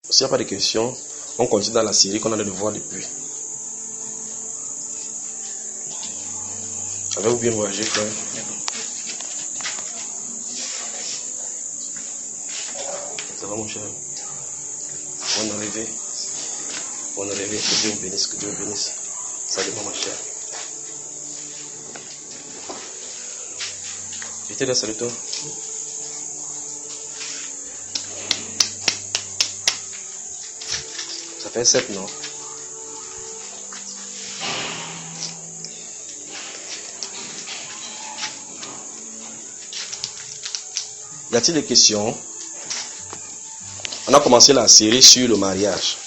S'il n'y a pas de questions, on continue dans la série qu'on a de voir depuis. Avez-vous bien voyagé, frère? Ça va, mon cher? Bonne arrivée. Bonne arrivée. Que Dieu vous bénisse, que Dieu vous bénisse. Salut, ma chère. J'étais là, salut toi. Ça fait 7, non? Y a-t-il des questions? On a commencé la série sur le mariage.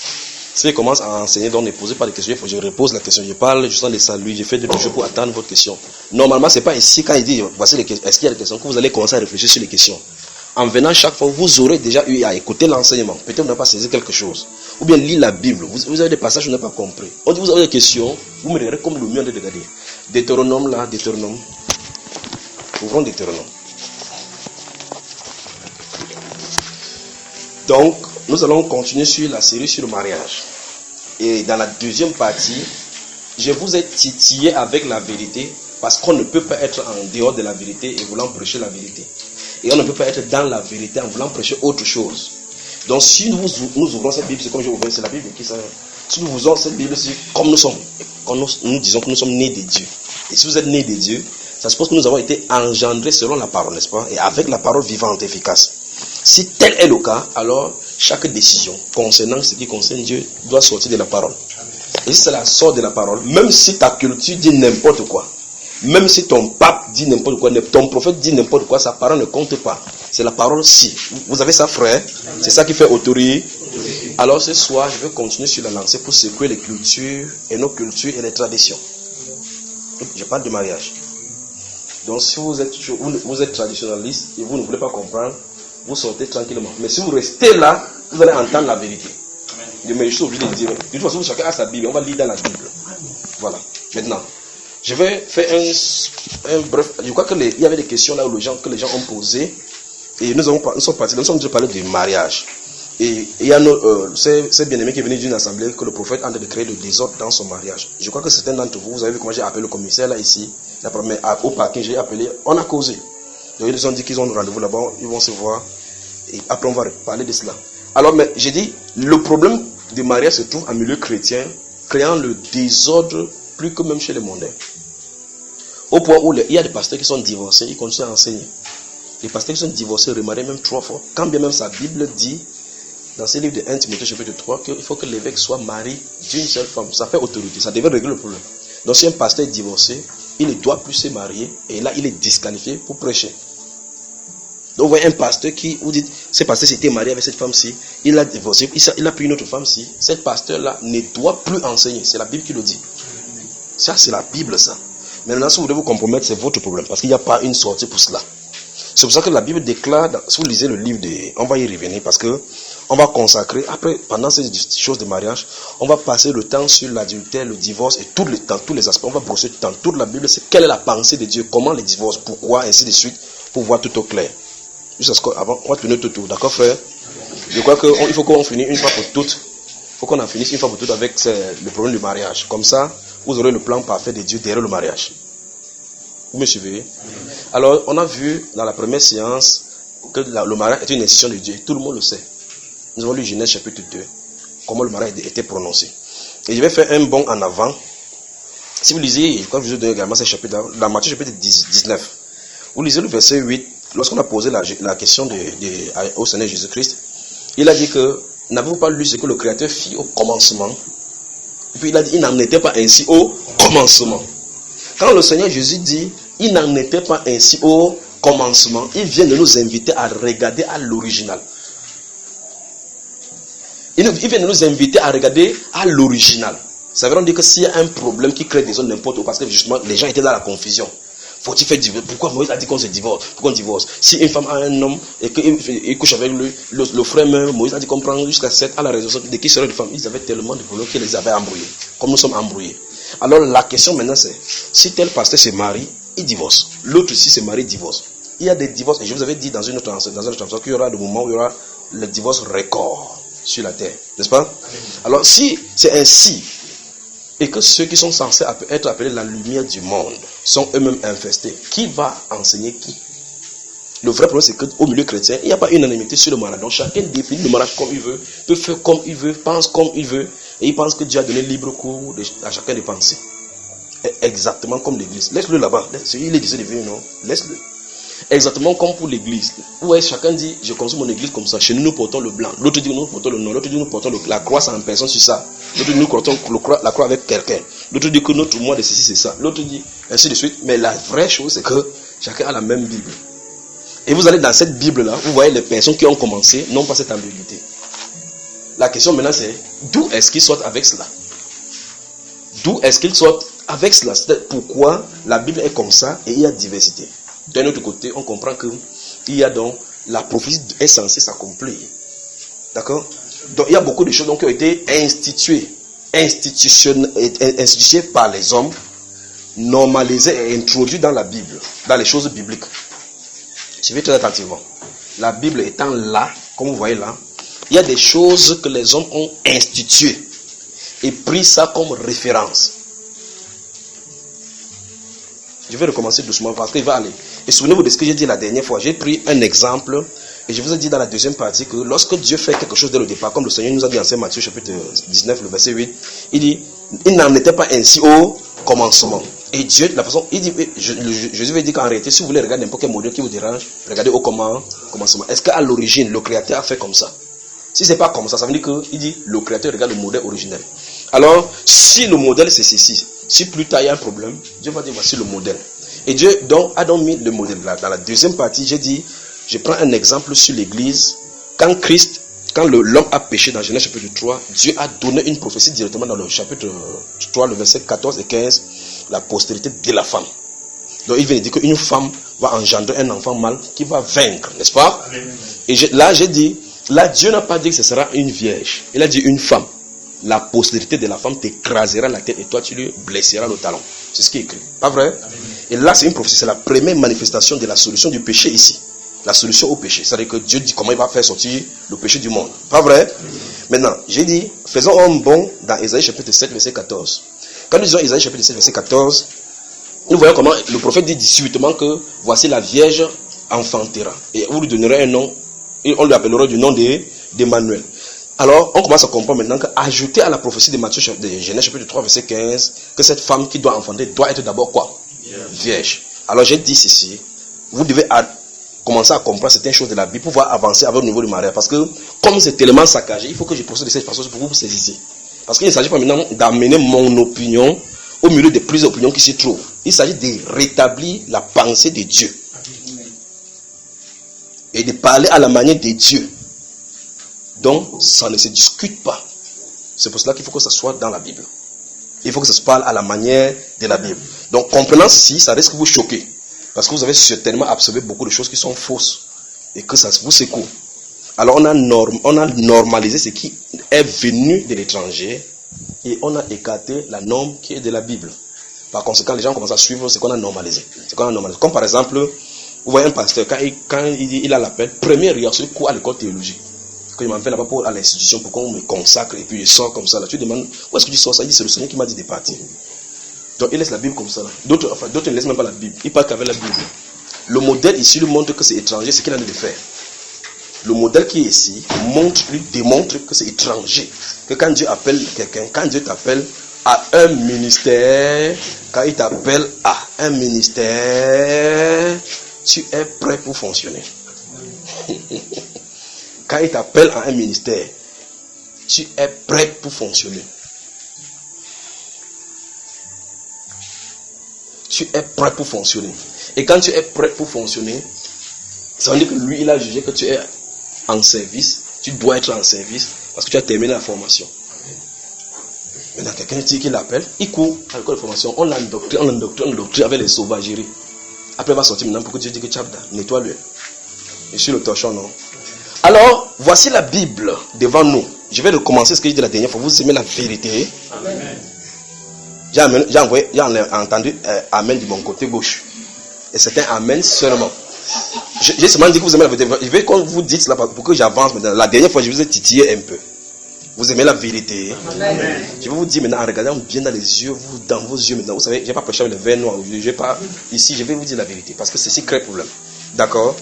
Si je commence à enseigner, donc ne posez pas de questions, il faut que je repose la question. Je parle justement de salut, je fais des choses pour attendre votre question. Normalement, ce n'est pas ici, quand il dit voici les questions, est-ce qu'il y a des questions, que vous allez commencer à réfléchir sur les questions. En venant chaque fois, vous aurez déjà eu à écouter l'enseignement. Peut-être que vous n'avez pas saisi quelque chose. Ou bien lire la Bible. Vous avez des passages que vous n'avez pas compris. On dit vous avez des questions, vous me regardez comme le mien de regarder. Deutéronome là, Deutéronome. Ouvrons Deutéronome. Donc, nous allons continuer sur la série sur le mariage. Et dans la deuxième partie, je vous ai titillé avec la vérité parce qu'on ne peut pas être en dehors de la vérité et voulant prêcher la vérité. Et on ne peut pas être dans la vérité en voulant prêcher autre chose. Donc si nous ouvrons cette Bible, c'est comme je vous c'est la Bible qui s'arrête. Si nous ouvrons cette Bible, c'est comme nous sommes. Quand nous disons que nous sommes nés de Dieu. Et si vous êtes nés de Dieu, ça suppose que nous avons été engendrés selon la parole, n'est-ce pas? Et avec la parole vivante, efficace. Si tel est le cas, alors chaque décision concernant ce qui concerne Dieu doit sortir de la parole. Et si cela sort de la parole, même si ta culture dit n'importe quoi, même si ton pape dit n'importe quoi, ton prophète dit n'importe quoi, sa parole ne compte pas. C'est la parole si. Vous avez ça, frère? C'est ça qui fait autorité. Alors ce soir, je vais continuer sur la lancée pour secouer les cultures et nos cultures et les traditions. Je parle de mariage. Donc si vous êtes traditionnaliste et vous ne voulez pas comprendre, vous sortez tranquillement. Mais si vous restez là, vous allez entendre la vérité. Mais je suis obligé de dire. De toute façon, chacun a sa Bible. On va lire dans la Bible. Voilà. Maintenant, je vais faire un bref. Je crois qu'il y avait des questions là où que les gens ont posées. Et nous sommes partis. Nous sommes déjà parlé du mariage. Et il y a ces bien-aimés qui est venu d'une assemblée que le prophète est en train de créer le désordre dans son mariage. Je crois que certains d'entre vous, vous avez vu comment j'ai appelé le commissaire là ici. Au parking, j'ai appelé. On a causé. Donc ils ont dit qu'ils ont un rendez-vous là-bas, ils vont se voir. Et après on va parler de cela. Alors, mais j'ai dit, le problème du mariage se trouve en milieu chrétien, créant le désordre plus que même chez les mondains. Au point où il y a des pasteurs qui sont divorcés, ils continuent à enseigner. Les pasteurs qui sont divorcés, remariés même 3 fois. Quand bien même sa Bible dit, dans ce livre de 1 Timothée chapitre 3, qu'il faut que l'évêque soit marié d'une seule femme. Ça fait autorité, ça devait régler le problème. Donc si un pasteur est divorcé, il ne doit plus se marier et là il est disqualifié pour prêcher. Donc vous voyez un pasteur qui vous dit, ce pasteur s'était marié avec cette femme-ci, il a divorcé, il a pris une autre femme-ci, cette pasteur-là ne doit plus enseigner, c'est la Bible qui le dit. Ça c'est la Bible ça. Maintenant si vous voulez vous compromettre, c'est votre problème, parce qu'il n'y a pas une sortie pour cela. C'est pour ça que la Bible déclare, si vous lisez le livre on va y revenir, parce que on va consacrer, après, pendant ces choses de mariage, on va passer le temps sur l'adultère, le divorce et dans tous les aspects. On va brosser dans toute la Bible, c'est quelle est la pensée de Dieu, comment les divorces, pourquoi, ainsi de suite, pour voir tout au clair. Juste avant, on va tourner tout autour, d'accord frère? Je crois qu'il faut qu'on finisse une fois pour toutes. Il faut qu'on en finisse une fois pour toutes avec le problème du mariage. Comme ça, vous aurez le plan parfait de Dieu derrière le mariage. Vous me suivez? Alors, on a vu dans la première séance que le mariage est une institution de Dieu. Tout le monde le sait. Nous avons lu Genèse chapitre 2, comment le mariage était prononcé. Et je vais faire un bond en avant. Si vous lisez, je crois que je vous ai donné également ce chapitre, dans Matthieu chapitre 19, vous lisez le verset 8, lorsqu'on a posé la question au Seigneur Jésus-Christ, il a dit que, n'avez-vous pas lu ce que le Créateur fit au commencement? Et puis il a dit, il n'en était pas ainsi au commencement. Quand le Seigneur Jésus dit, il n'en était pas ainsi au commencement, il vient de nous inviter à regarder à l'original. Il vient de nous inviter à regarder à l'original. Ça veut dire que s'il y a un problème qui crée des zones n'importe où, parce que justement les gens étaient dans la confusion. Faut-il faire divorce? Pourquoi Moïse a dit qu'on se divorce? Pourquoi on divorce? Si une femme a un homme et qu'il couche avec lui, le frère même, Moïse a dit qu'on prend jusqu'à 7 à la raison de qui serait une femme. Ils avaient tellement de problèmes qu'ils les avaient embrouillés. Comme nous sommes embrouillés. Alors la question maintenant c'est, si tel pasteur se marie, il divorce. L'autre aussi se marie, divorce. Il y a des divorces, et je vous avais dit dans une autre enseignement qu'il y aura le moment où il y aura le divorce record. sur la terre. N'est-ce pas? Alors si c'est ainsi, et que ceux qui sont censés être appelés la lumière du monde sont eux-mêmes infestés, qui va enseigner qui? Le vrai problème, c'est qu'au milieu chrétien, il n'y a pas une unanimité sur le mariage. Donc chacun définit le mariage comme il veut, peut faire comme il veut, pense comme il veut, et il pense que Dieu a donné libre cours à chacun de penser. Exactement comme l'église. Laisse-le là-bas. Il est décidé de venir, non? Laisse-le. Exactement comme pour l'église. Où chacun dit, je construis mon église comme ça. Chez nous, nous portons le blanc. L'autre dit, nous portons le noir. L'autre dit, nous portons la croix sans personne sur ça. L'autre dit, nous portons la croix avec quelqu'un. L'autre dit que notre mois de ceci, c'est ça. L'autre dit, ainsi de suite. Mais la vraie chose, c'est que chacun a la même Bible. Et vous allez dans cette Bible-là, vous voyez les personnes qui ont commencé, n'ont pas cette ambiguïté. La question maintenant, c'est, d'où est-ce qu'ils sortent avec cela? D'où est-ce qu'ils sortent avec cela? C'est pourquoi la Bible est comme ça et il y a diversité. D'un autre côté, on comprend que il y a donc la prophétie est censée s'accomplir. D'accord? Donc il y a beaucoup de choses donc, qui ont été instituées par les hommes, normalisées et introduites dans la Bible, dans les choses bibliques. Suivez très attentivement. La Bible étant là, comme vous voyez là, il y a des choses que les hommes ont instituées et pris ça comme référence. Je vais recommencer doucement parce qu'il va aller. Et souvenez-vous de ce que j'ai dit la dernière fois. J'ai pris un exemple et je vous ai dit dans la deuxième partie que lorsque Dieu fait quelque chose dès le départ, comme le Seigneur nous a dit en Saint Matthieu chapitre 19, le verset 8, il dit, il n'en était pas ainsi au commencement. Et Dieu, la façon, il dit, Jésus veut dire qu'en réalité, si vous voulez regarder n'importe quel modèle qui vous dérange, regardez au commencement. Est-ce qu'à l'origine, le Créateur a fait comme ça? Si c'est pas comme ça, ça veut dire qu'il dit, le Créateur regarde le modèle originel. Alors, si le modèle c'est ceci, si plus tard il y a un problème, Dieu va dire, voici le modèle. Et Dieu donc, a donc mis le modèle là. Dans la deuxième partie, j'ai dit, je prends un exemple sur l'église. Quand l'homme a péché dans Genèse chapitre 3, Dieu a donné une prophétie directement dans le chapitre 3, le verset 14 et 15, la postérité de la femme. Donc il vient de dire qu'une femme va engendrer un enfant mâle qui va vaincre, n'est-ce pas? Et j'ai dit, là Dieu n'a pas dit que ce sera une vierge. Il a dit une femme. La postérité de la femme t'écrasera la tête et toi tu lui blesseras le talon. C'est ce qui est écrit. Pas vrai? Et là c'est une prophétie, c'est la première manifestation de la solution du péché ici. La solution au péché. C'est-à-dire que Dieu dit comment il va faire sortir le péché du monde. Pas vrai? Maintenant, j'ai dit, faisons un bond dans Isaïe chapitre 7, verset 14. Quand nous disons Isaïe chapitre 7, verset 14, nous voyons comment le prophète dit subitement que voici la Vierge enfantera. Et vous lui donnerez un nom, et on lui appellera du nom d'Emmanuel. Alors, on commence à comprendre maintenant qu'ajouter à la prophétie de Matthieu, de Genèse chapitre 3, verset 15, que cette femme qui doit enfanter doit être d'abord quoi? Vierge. Alors, j'ai dit ceci, vous devez commencer à comprendre certaines choses de la Bible pour pouvoir avancer avec le niveau du mariage. Parce que, comme c'est tellement saccagé, il faut que je procède de cette façon pour que vous saisissiez. Parce qu'il ne s'agit pas maintenant d'amener mon opinion au milieu de plusieurs opinions qui s'y trouvent. Il s'agit de rétablir la pensée de Dieu. Et de parler à la manière de Dieu. Donc, ça ne se discute pas. C'est pour cela qu'il faut que ça soit dans la Bible. Il faut que ça se parle à la manière de la Bible. Donc, comprenant ceci, ça risque de vous choquer. Parce que vous avez certainement absorbé beaucoup de choses qui sont fausses. Et que ça vous secoue. Alors, on a normalisé ce qui est venu de l'étranger. Et on a écarté la norme qui est de la Bible. Par conséquent, les gens commencent à suivre ce qu'on a normalisé. Comme par exemple, vous voyez un pasteur, quand il a l'appel, première réaction, il court à l'école théologique. Quand il m'en fait là-bas à l'institution pour qu'on me consacre et puis il sort comme ça. Là. Tu demandes, où est-ce que tu sors ça? Il dit, c'est le Seigneur qui m'a dit de partir. Donc il laisse la Bible comme ça. D'autres ne laissent même pas la Bible. Ils partent qu'avec la Bible. Le modèle ici lui montre que c'est étranger, ce qu'il a de faire. Le modèle qui est ici lui démontre que c'est étranger. Que quand Dieu appelle quelqu'un, quand Dieu t'appelle à un ministère, quand il t'appelle à un ministère, tu es prêt pour fonctionner. Quand il t'appelle à un ministère, tu es prêt pour fonctionner. Tu es prêt pour fonctionner. Et quand tu es prêt pour fonctionner, ça veut dire que lui, il a jugé que tu es en service. Tu dois être en service parce que tu as terminé la formation. Maintenant, quelqu'un dit qu'il l'appelle, il court à l'école de formation, on l'endoctrine avec les sauvageries. Après, il va sortir maintenant pour que Dieu dise que Tchabda, nettoie-le. Et sur le torchon, non. Alors, voici la Bible devant nous. Je vais recommencer ce que j'ai dit la dernière fois. Vous aimez la vérité. Amen. J'ai entendu Amen de mon côté gauche. Et c'est un Amen seulement. J'ai seulement dit que vous aimez la vérité. Je vais quand vous dites cela pour que j'avance maintenant. La dernière fois, je vous ai titillé un peu. Vous aimez la vérité. Amen. Je vais vous dire maintenant, en regardant bien dans les yeux, dans vos yeux maintenant, vous savez, je ne vais pas prêcher avec les verres noirs. Ici, je vais vous dire la vérité, parce que c'est si crée problème. D'accord?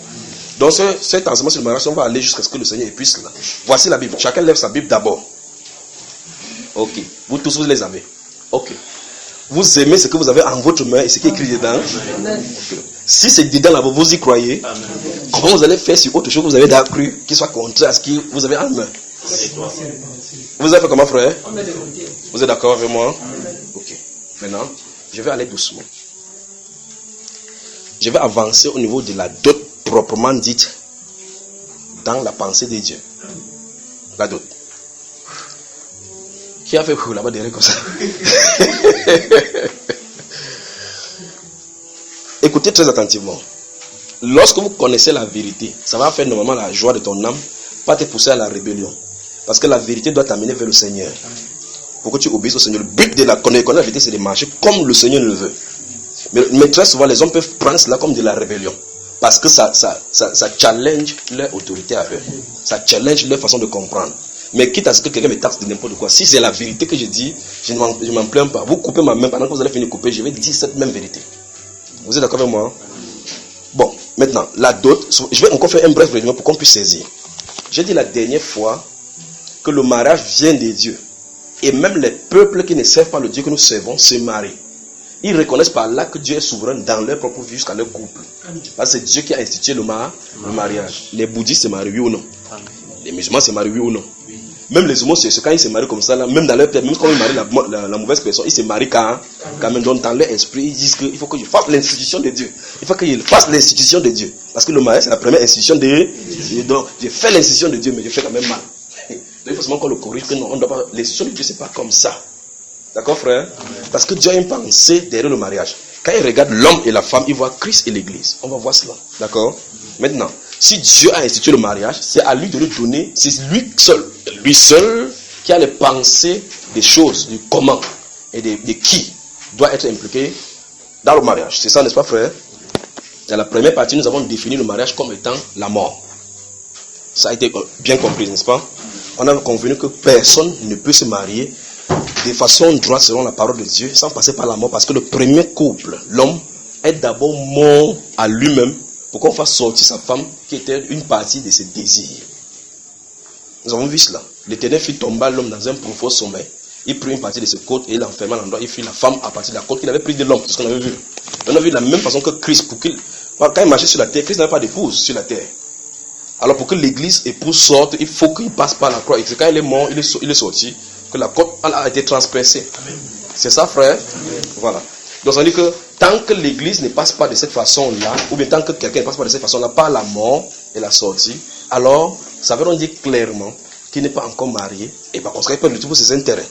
Donc, cet enseignement sur le mariage, on va aller jusqu'à ce que le Seigneur puisse là. Voici la Bible. Chacun lève sa Bible d'abord. Ok. Vous tous, vous les avez. Ok. Vous aimez ce que vous avez en votre main et ce qui est écrit dedans. Okay. Si c'est dedans là, vous y croyez. Amen. Comment vous allez faire sur autre chose que vous avez déjà cru qui soit contraire à ce que vous avez en main? Vous avez fait comment, frère? Vous êtes d'accord avec moi? Ok. Maintenant, je vais aller doucement. Je vais avancer au niveau de la dot proprement dite dans la pensée de Dieu. La dot. Qui a fait là-bas derrière comme ça? Écoutez très attentivement. Lorsque vous connaissez la vérité, ça va faire normalement la joie de ton âme, pas te pousser à la rébellion. Parce que la vérité doit t'amener vers le Seigneur. Pour que tu obéisses au Seigneur. Le but de la connaître la vérité, c'est de marcher comme le Seigneur le veut. Mais très souvent, les hommes peuvent prendre cela comme de la rébellion. Parce que ça challenge leur autorité à eux. Ça challenge leur façon de comprendre. Mais quitte à ce que quelqu'un me taxe de n'importe quoi, si c'est la vérité que je dis, je ne m'en plains pas. Vous coupez ma main, pendant que vous allez finir de couper, je vais dire cette même vérité. Vous êtes d'accord avec moi? Bon, maintenant, la dot, je vais encore faire un bref résumé pour qu'on puisse saisir. J'ai dit la dernière fois que le mariage vient de Dieu. Et même les peuples qui ne servent pas le Dieu que nous servons se marient. Ils reconnaissent par là que Dieu est souverain dans leur propre vie jusqu'à leur couple. Parce que c'est Dieu qui a institué le mariage. Les bouddhistes se marient, oui ou non? Les musulmans se marient, oui ou non? Même les homosexuels, quand ils se marient comme ça, là, même dans leur père, même quand ils marient la mauvaise personne, ils se marient quand même. Donc dans leur esprit, ils disent qu'il faut que je fasse l'institution de Dieu. Il faut qu'ils fassent l'institution de Dieu. Parce que le mariage, c'est la première institution de Dieu. Donc, je fais l'institution de Dieu, mais je fais quand même mal. Donc il faut seulement qu'on le corrige, que non, on doit pas. L'institution de Dieu, c'est pas comme ça. D'accord, frère? Parce que Dieu a une pensée derrière le mariage. Quand il regarde l'homme et la femme, il voit Christ et l'Église. On va voir cela. D'accord? Maintenant, si Dieu a institué le mariage, c'est à lui de le donner. C'est lui seul qui a les pensées des choses, du comment et de qui doit être impliqué dans le mariage. C'est ça, n'est-ce pas, frère? Dans la première partie, nous avons défini le mariage comme étant la mort. Ça a été bien compris, n'est-ce pas? On a convenu que personne ne peut se marier de façon droite selon la parole de Dieu sans passer par la mort, parce que le premier couple, l'homme, est d'abord mort à lui-même pour qu'on fasse sortir sa femme qui était une partie de ses désirs. Nous avons vu cela. L'Éternel fit tomber l'homme dans un profond sommeil. Il prit une partie de ses côtes et l'enferma à l'endroit. Il fit la femme à partir de la côte qu'il avait pris de l'homme. C'est ce qu'on avait vu. On a vu de la même façon que Christ. Quand il marchait sur la terre, Christ n'avait pas d'épouse sur la terre. Alors pour que l'église épouse sorte, il faut qu'il passe par la croix. Et quand il est mort, il est sorti, que la côte a été transpercée. C'est ça, frère? Amen. Voilà. Donc ça veut dire que tant que l'église ne passe pas de cette façon-là, ou bien tant que quelqu'un ne passe pas de cette façon-là, par la mort et la sortie, alors ça veut dire clairement qu'il n'est pas encore marié et par conséquent il peut lutter pour ses intérêts.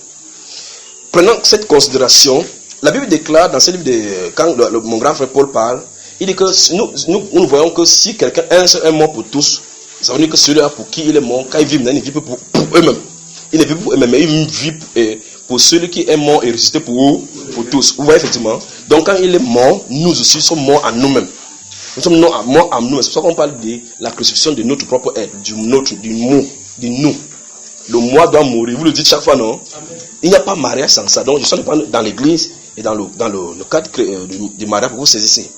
Prenant cette considération, la Bible déclare dans ce livre, quand mon grand frère Paul parle, il dit que nous voyons que si quelqu'un est mort pour tous, ça veut dire que celui-là pour qui il est mort, quand il vit maintenant, il vit pour eux-mêmes. Il ne vit pour eux-mêmes, mais il vit pour celui qui est mort et ressuscité pour tous. Vous voyez effectivement? Donc quand il est mort, nous aussi sommes morts à nous-mêmes. Nous sommes morts à nous. C'est pour ça qu'on parle de la crucifixion de notre propre être, du nous. Le moi doit mourir. Vous le dites chaque fois, non? Amen. Il n'y a pas mariage sans ça. Donc je suis dans l'église et dans le cadre du mariage, vous saisissez.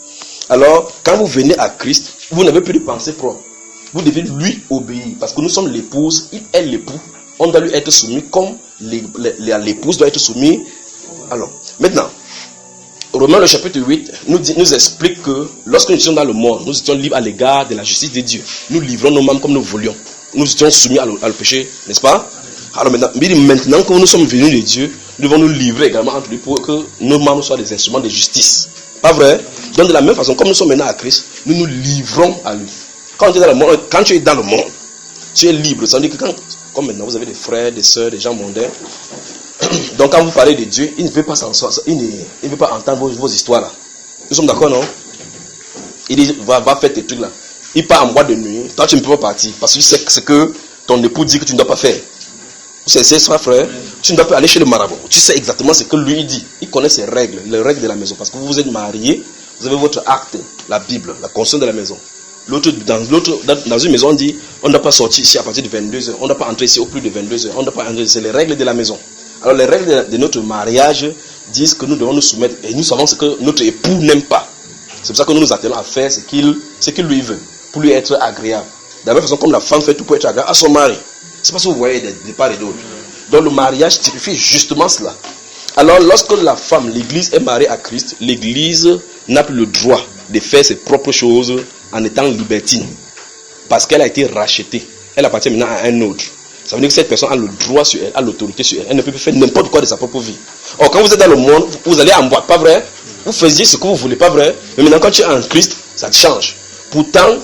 Alors, quand vous venez à Christ, vous n'avez plus de pensée propre. Vous devez lui obéir. Parce que nous sommes l'épouse, il est l'époux. On doit lui être soumis comme l'épouse doit être soumise. Alors, maintenant, Romains le chapitre 8 nous explique que lorsque nous étions dans le monde, nous étions libres à l'égard de la justice de Dieu. Nous livrons nos membres comme nous voulions. Nous étions soumis à le péché, n'est-ce pas? Alors maintenant que nous sommes venus de Dieu, nous devons nous livrer également entre lui pour que nos membres soient des instruments de justice. Pas vrai? Donc de la même façon, comme nous sommes maintenant à Christ, nous nous livrons à lui. Quand tu es dans le monde, tu es libre. Ça veut dire que comme maintenant vous avez des frères, des soeurs, des gens mondains, donc quand vous parlez de Dieu, il ne veut pas s'en sortir, il ne veut pas entendre vos histoires là. Nous sommes d'accord, non? Il dit, va faire tes trucs là. Il part en boîte de nuit, toi tu ne peux pas partir, parce que tu sais ce que ton époux dit que tu ne dois pas faire. C'est ça, frère. Tu ne dois pas aller chez le marabout. Tu sais exactement ce que lui dit. Il connaît ses règles, les règles de la maison, parce que vous vous êtes mariés, vous avez votre acte, la Bible, la constitution de la maison. Dans une maison, on dit on ne doit pas sortir ici à partir de 22h, on ne doit pas entrer ici au plus de 22h, on ne doit pas entrer, c'est les règles de la maison. Alors les règles de notre mariage disent que nous devons nous soumettre et nous savons ce que notre époux n'aime pas. C'est pour ça que nous nous attelons à faire ce qu'il lui veut, pour lui être agréable. De la même façon comme la femme fait tout pour être agréable à son mari. C'est parce que vous voyez des parts et d'autres. Donc le mariage typifie justement cela. Alors lorsque la femme, l'église est mariée à Christ, l'église n'a plus le droit de faire ses propres choses en étant libertine. Parce qu'elle a été rachetée. Elle appartient maintenant à un autre. Ça veut dire que cette personne a le droit sur elle, a l'autorité sur elle. Elle ne peut plus faire n'importe quoi de sa propre vie. Or, quand vous êtes dans le monde, vous allez en boîte, pas vrai? Vous faisiez ce que vous voulez, pas vrai? Mais maintenant, quand tu es en Christ, ça te change. Pourtant,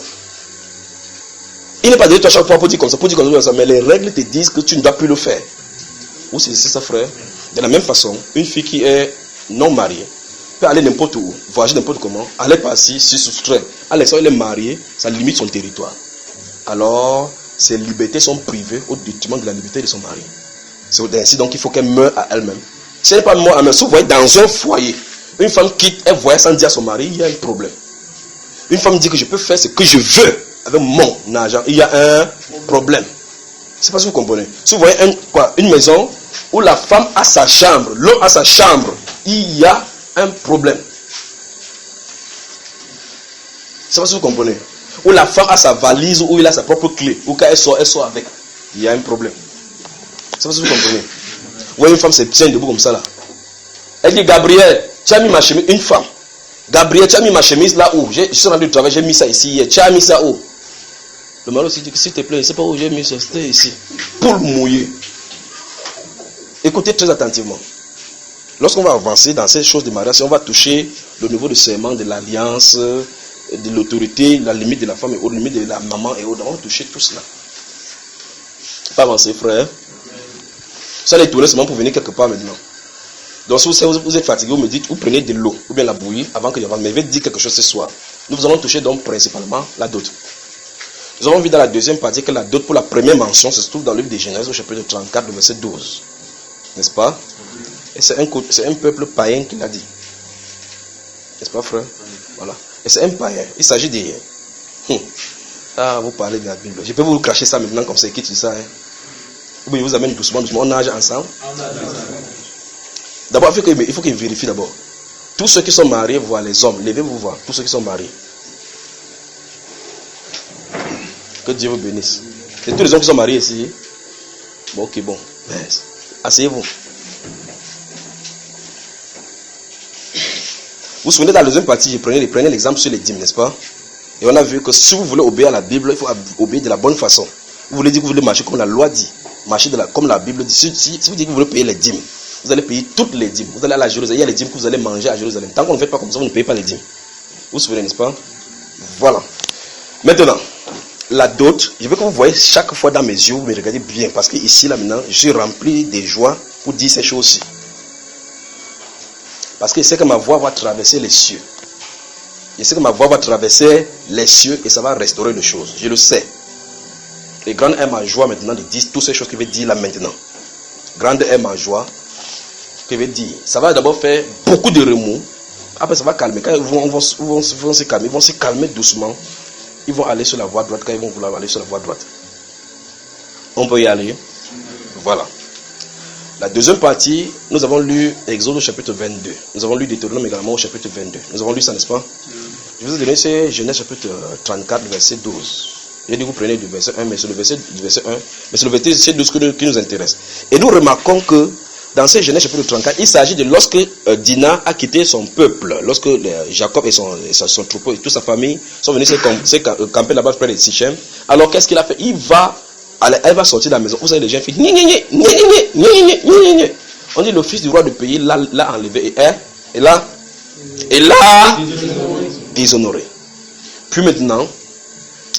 il n'est pas donné à chaque fois pour dire comme ça, mais les règles te disent que tu ne dois plus le faire. Ou c'est ça, frère? De la même façon, une fille qui est non mariée peut aller n'importe où, voyager n'importe comment, aller par-ci, se soustraire. À l'exception, elle est mariée, ça limite son territoire. Alors, ses libertés sont privées au détriment de la liberté de son mari. C'est ainsi donc il faut qu'elle meure à elle-même. Si elle n'est pas morte à elle-même, si vous voyez dans un foyer, une femme quitte, elle voyage sans dire à son mari, il y a un problème. Une femme dit que je peux faire ce que je veux avec mon argent, il y a un problème. C'est pas si vous comprenez. Si vous voyez une maison où la femme a sa chambre, l'homme a sa chambre, il y a un problème. C'est pas si vous comprenez. Où la femme a sa valise, où il a sa propre clé, ou quand elle sort avec. Il y a un problème. C'est pas si vous comprenez. Vous voyez une femme se tient debout comme ça là. Elle dit Gabriel, tu as mis ma chemise, une femme. Gabriel, tu as mis ma chemise là où? Je suis rendu au travail, j'ai mis ça ici hier. Tu as mis ça où? Le mari aussi dit que s'il te plaît, je ne sais pas où j'ai mis ça, c'était ici. Pour le mouiller. Écoutez très attentivement. Lorsqu'on va avancer dans ces choses de mariage, on va toucher le niveau de serment, de l'alliance, de l'autorité, la limite de la femme et la limite de la maman et autres. On va toucher tout cela. Pas avancer, frère. Ça les tourner seulement pour venir quelque part maintenant. Donc si vous êtes fatigué, vous me dites, vous prenez de l'eau ou bien la bouillie avant que j'avance. Mais je vais dire quelque chose ce soir. Nous allons toucher donc principalement la dot. Nous avons vu dans la deuxième partie que la dot pour la première mention se trouve dans le livre de Genèse au chapitre 34, le verset 12. N'est-ce pas? Et c'est un peuple païen qui l'a dit. N'est-ce pas, frère? Voilà. Et c'est un païen. Il s'agit de... Ah, vous parlez de la Bible. Je peux vous cracher ça maintenant comme c'est qui dit ça. Ou bien je vous amène doucement. On nage ensemble. D'abord, il faut qu'il vérifie d'abord. Tous ceux qui sont mariés voient les hommes. Levez-vous voir. Tous ceux qui sont mariés. Que Dieu vous bénisse. Et tous les hommes qui sont mariés ici. Bon, ok, bon. Asseyez-vous. Vous vous souvenez, dans la deuxième partie, je prenais l'exemple sur les dîmes, n'est-ce pas? Et on a vu que si vous voulez obéir à la Bible, il faut obéir de la bonne façon. Vous voulez dire que vous voulez marcher comme la loi dit. Marcher comme la Bible dit. Si vous dites que vous voulez payer les dîmes, vous allez payer toutes les dîmes. Vous allez aller à Jérusalem. Il y a les dîmes que vous allez manger à Jérusalem. Tant qu'on ne fait pas comme ça, vous ne payez pas les dîmes. Vous vous souvenez, n'est-ce pas? Voilà. Maintenant, la dot, je veux que vous voyez chaque fois dans mes yeux, vous me regardez bien. Parce que ici, là, maintenant, je suis rempli de joie pour dire ces choses-ci. Parce que je sais que ma voix va traverser les cieux. Je sais que ma voix va traverser les cieux et ça va restaurer les choses. Je le sais. Et grande est ma joie maintenant de dire toutes ces choses qu'il veut dire là maintenant. Grande est ma joie qu'il veut dire. Ça va d'abord faire beaucoup de remous. Après ça va calmer. Quand ils vont se calmer, ils vont se calmer doucement. Ils vont aller sur la voie droite quand ils vont vouloir aller sur la voie droite. On peut y aller. Voilà. La deuxième partie, nous avons lu Exode au chapitre 22. Nous avons lu Deutéronome également au chapitre 22. Nous avons lu ça, n'est-ce pas? Je vous ai donné c'est Genèse chapitre 34, verset 12. J'ai dit que vous prenez du verset 1, mais c'est le verset 1, mais c'est le verset 12 qui nous intéresse. Et nous remarquons que dans ce Genèse chapitre 34, il s'agit de lorsque Dina a quitté son peuple, lorsque Jacob et son troupeau et toute sa famille sont venus se camper là-bas près de Sichem. Alors qu'est-ce qu'il a fait? Elle va sortir de la maison. Vous savez, les gens font on dit le fils du roi du pays l'a enlevé et l'a déshonoré. Puis maintenant,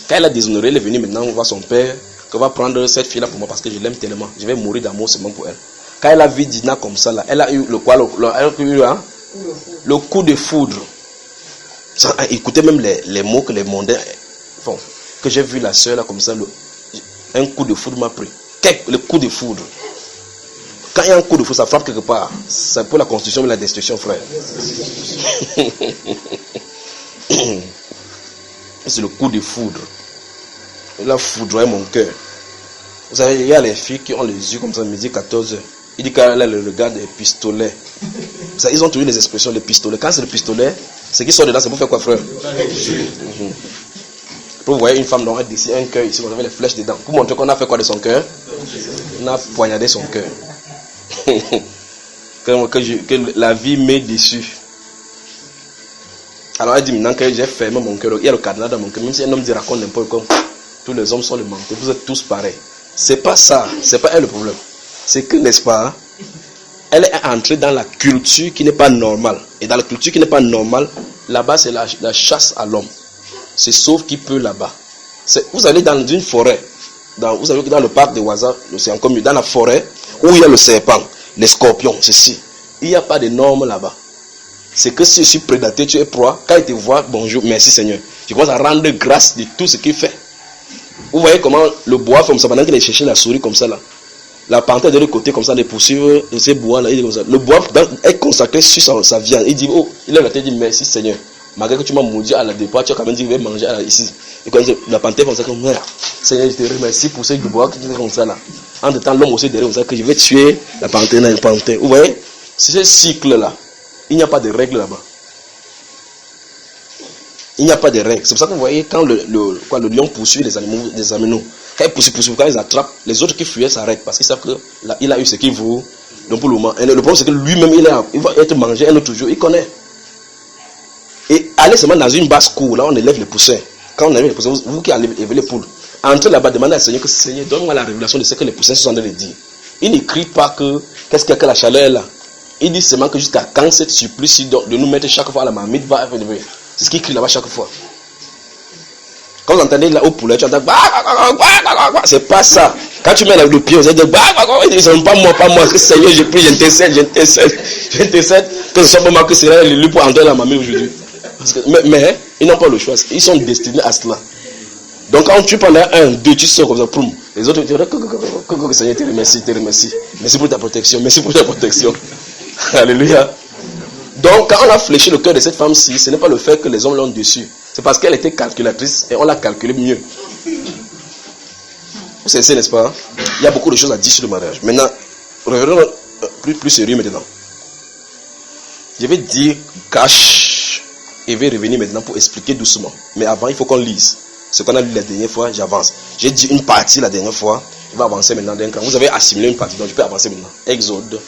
quand elle a déshonoré, elle est venue maintenant voir son père, qu'on va prendre cette fille-là pour moi parce que je l'aime tellement. Je vais mourir d'amour seulement pour elle. Quand elle a vu Dina comme ça, là, elle a eu le coup de foudre. Ça, écoutez même les mots que les mondains font. Que j'ai vu la soeur là comme ça, un coup de foudre m'a pris. Le coup de foudre. Quand il y a un coup de foudre, ça frappe quelque part. C'est pour la construction et la destruction, frère. C'est le coup de foudre. Il a foudroyé mon cœur. Vous savez, il y a les filles qui ont les yeux comme ça, midi 14h. Il dit qu'elle a le regard des pistolets. Ça, ils ont toujours les expressions des pistolets. Quand c'est le pistolet, ce qui sort dedans, c'est pour faire quoi, frère? Vous voyez une femme dont elle dessine un cœur ici, vous avez les flèches dedans. Pour montrer qu'on a fait quoi de son cœur? On a poignardé son cœur. que la vie m'est déçue. Alors elle dit maintenant que j'ai fermé mon cœur, il y a le cadenas dans mon cœur. Même si un homme dit raconte n'importe quoi, tous les hommes sont les menteurs, vous êtes tous pareils. C'est pas ça, c'est pas elle le problème. C'est que, n'est-ce pas, elle est entrée dans la culture qui n'est pas normale. Et dans la culture qui n'est pas normale, là-bas c'est la chasse à l'homme. C'est sauf qui peut là-bas. Vous allez dans une forêt, vous allez dans le parc de Ouaza, c'est encore mieux, dans la forêt où il y a le serpent, les scorpions, ceci. Il n'y a pas de normes là-bas. C'est que si je suis prédateur, tu es proie. Quand il te voit, bonjour, merci Seigneur. Tu commences à rendre grâce de tout ce qu'il fait. Vous voyez comment le bois fait comme ça, pendant qu'il est cherché la souris comme ça là. La panthère de l'autre côté comme ça, les poursuivre de ces bois là, il est comme ça. Le bois est consacré sur sa viande. Il dit, oh, il lève la tête, il dit merci Seigneur. Malgré que tu m'as maudit à la départ, tu as quand même dit, je vais manger ici. Et quand la panthère comme ça, comme Seigneur, je te remercie pour ce bois qui est comme ça là. En temps, l'homme aussi derrière comme ça, que je vais tuer la panthère. Vous voyez, c'est ce cycle là. Il n'y a pas de règles là-bas. Il n'y a pas de règles. C'est pour ça que vous voyez, quand le lion poursuit les animaux, quand il poursuit, quand ils attrapent, les autres qui fuyaient s'arrêtent parce qu'ils savent qu'il a eu ce qu'il vaut. Donc pour le moment, et le problème c'est que lui-même, il va être mangé un autre jour, il connaît. Et aller seulement dans une basse cour, là on élève les poussins. Quand on élève les poussins, vous qui allez élever les poules, entrez là-bas, demandez à Seigneur que Seigneur, donne-moi la révélation de ce que les poussins sont en train de dire. Il n'écrit pas qu'est-ce qu'il y a que la chaleur est là. Il dit seulement que jusqu'à quand cette supplice de nous mettre chaque fois à la marmite va venir. C'est ce qu'il écrit là-bas chaque fois. Quand vous entendez là au poulet, tu entends c'est pas ça. Quand tu mets le pied, vous allez dire pas moi, que Seigneur, je prie, j'intercède, que ce soit pas moi que c'est l'élu pour entrer la marmite aujourd'hui. Mais ils n'ont pas le choix, ils sont destinés à cela. Donc quand tu prends un, deux, tu sors comme ça, poum. Les autres diront que Seigneur te remercie. Merci pour ta protection, Alléluia. Donc, quand on a fléchi le cœur de cette femme-ci, ce n'est pas le fait que les hommes l'ont dessus. C'est parce qu'elle était calculatrice et on l'a calculé mieux. Vous savez, n'est-ce pas? Il y a beaucoup de choses à dire sur le mariage. Maintenant, revenons plus sérieux maintenant. Je vais dire cash et je vais revenir maintenant pour expliquer doucement. Mais avant, il faut qu'on lise. Ce qu'on a lu la dernière fois, j'avance. J'ai dit une partie la dernière fois, je vais avancer maintenant d'un cran. Vous avez assimilé une partie, donc je peux avancer maintenant. Exode.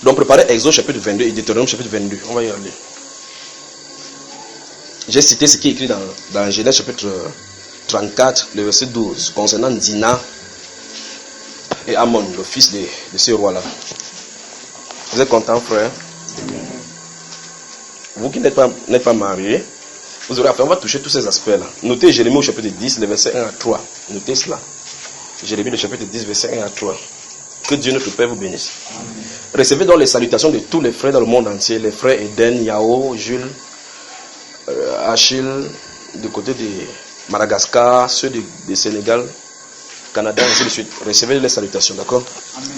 Donc préparez Exode chapitre 22 et Deutéronome chapitre 22. On va y aller. J'ai cité ce qui est écrit dans Genèse chapitre 34, le verset 12, concernant Dina et Amon, le fils de ce roi-là. Vous êtes content, frère? Vous qui n'êtes pas mariés, vous aurez affaire, on va toucher tous ces aspects-là. Notez Jérémie au chapitre 10, le verset 1 à 3. Notez cela. Jérémie, le chapitre 10, verset 1 à 3. Que Dieu notre Père vous bénisse. Recevez donc les salutations de tous les frères dans le monde entier, les frères Eden, Yao, Jules, Achille, du côté de Madagascar, ceux du Sénégal, Canada, ainsi de suite. Recevez les salutations, d'accord? Amen.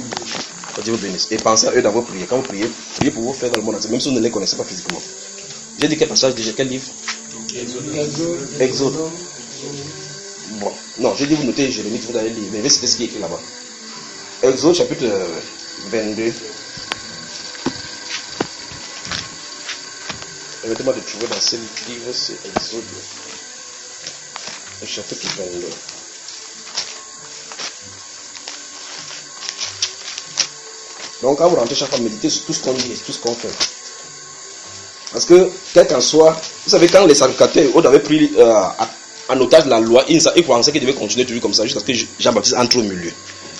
Que Dieu vous bénisse. Et pensez à eux dans vos prières. Quand vous priez, priez pour vos frères dans le monde entier, même si vous ne les connaissez pas physiquement. J'ai dit quel passage déjà, quel livre? Exode. Bon, non, j'ai dit vous notez Jérémie, vous allez lire, mais c'était ce qui est écrit là-bas. Exode chapitre 22. Permettez-moi de trouver dans ce livre, c'est Exode. Le chapitre 22. Donc quand vous rentrez chaque fois, méditez sur tout ce qu'on dit et tout ce qu'on fait. Parce que, quel qu'en soit, vous savez, quand les sacrificateurs avaient pris en otage la loi, ils pensaient qu'ils devaient continuer toujours comme ça, jusqu'à ce que Jean-Baptiste entre au milieu.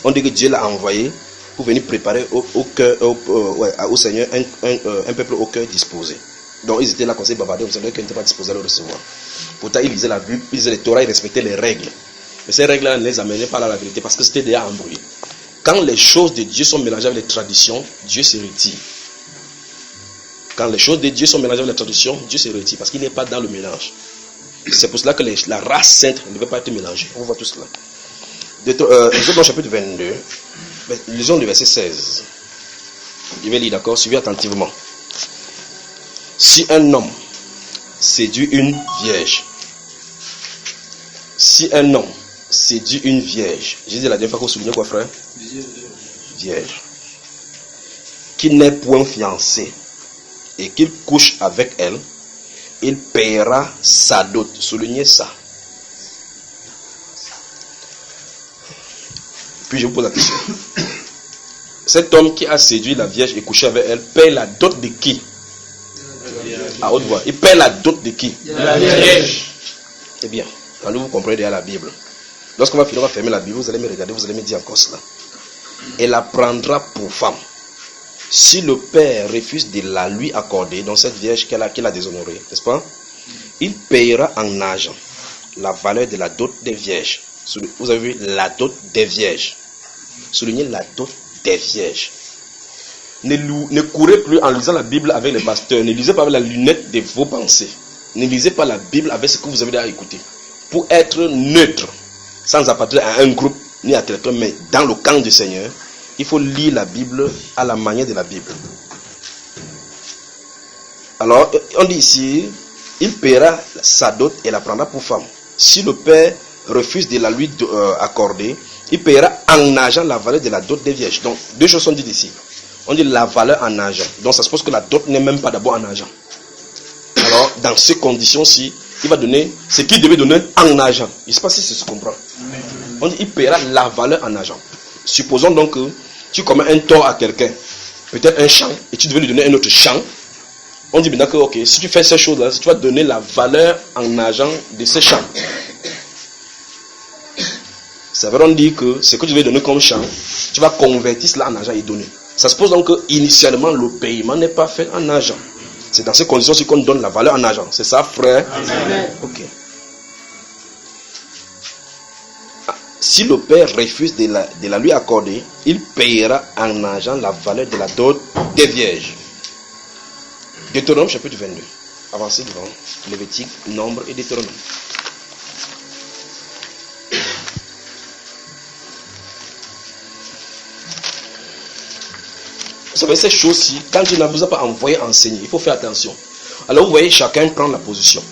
On dit que Dieu l'a envoyé pour venir préparer au Seigneur un peuple au cœur disposé. Donc ils étaient là comme ça, bavardés, on savait qu'ils n'étaient pas disposés à le recevoir. Pourtant, ils lisaient la Bible, ils lisaient les Torah, ils respectaient les règles. Mais ces règles-là ne les amenaient pas à la vérité parce que c'était déjà embrouillé. Quand les choses de Dieu sont mélangées avec les traditions, Dieu se retire. Quand les choses de Dieu sont mélangées avec les traditions, Dieu se retire parce qu'il n'est pas dans le mélange. C'est pour cela que la race sainte ne devait pas être mélangée. On voit tout cela. Exode chapitre 22, lisons le verset 16. Je vais lire, d'accord? Suivez attentivement. Si un homme séduit une vierge si un homme séduit une vierge, j'ai dit la dernière fois qu'on soulignait quoi, frère? Vierge. Qui n'est point fiancée et qu'il couche avec elle, il paiera sa dot. Soulignez ça. Puis je vous pose la question. Cet homme qui a séduit la vierge et couché avec elle paie la dot de qui? À haute voix. Il paie la dot de qui? De la vierge. Eh bien, quand vous comprenez déjà la Bible, lorsqu'on va finir, on va fermer la Bible, vous allez me regarder, vous allez me dire encore cela. Elle la prendra pour femme. Si le père refuse de la lui accorder, dans cette vierge qu'elle a déshonorée, n'est-ce pas? Il payera en argent la valeur de la dot des vierges. Vous avez vu la dot des vierges. Soulignez la dot des vierges. Ne courez plus en lisant la Bible avec les pasteurs. Ne lisez pas avec la lunette de vos pensées. Ne lisez pas la Bible avec ce que vous avez déjà écouté. Pour être neutre, sans appartenir à un groupe ni à quelqu'un, mais dans le camp du Seigneur, il faut lire la Bible à la manière de la Bible. Alors, on dit ici, il paiera sa dot et la prendra pour femme. Si le père refuse de la lui accorder, il paiera en argent la valeur de la dot des vierges. Donc, deux choses sont dites ici. On dit la valeur en argent. Donc, ça suppose que la dot n'est même pas d'abord en argent. Alors, dans ces conditions-ci, il va donner ce qu'il devait donner en argent. Je ne sais pas si ça se comprend. On dit il paiera la valeur en argent. Supposons donc que tu commets un tort à quelqu'un, peut-être un champ, et tu devais lui donner un autre champ. On dit maintenant que, ok, si tu fais ces choses-là, tu vas donner la valeur en argent de ce champ. Ça veut donc dire que ce que tu devais donner comme champ, tu vas convertir cela en argent et donner. Ça suppose donc que initialement le paiement n'est pas fait en argent. C'est dans ces conditions-ci qu'on donne la valeur en argent. C'est ça, frère? Amen. Ok. Si le père refuse de la lui accorder, il payera en argent la valeur de la dot des vierges. Deutéronome chapitre 22. Avancez devant. Lévitique, Nombre et Deutéronome. Vous savez, ces choses-ci, quand Dieu ne vous a pas envoyé enseigner, il faut faire attention. Alors vous voyez, chacun prend la position.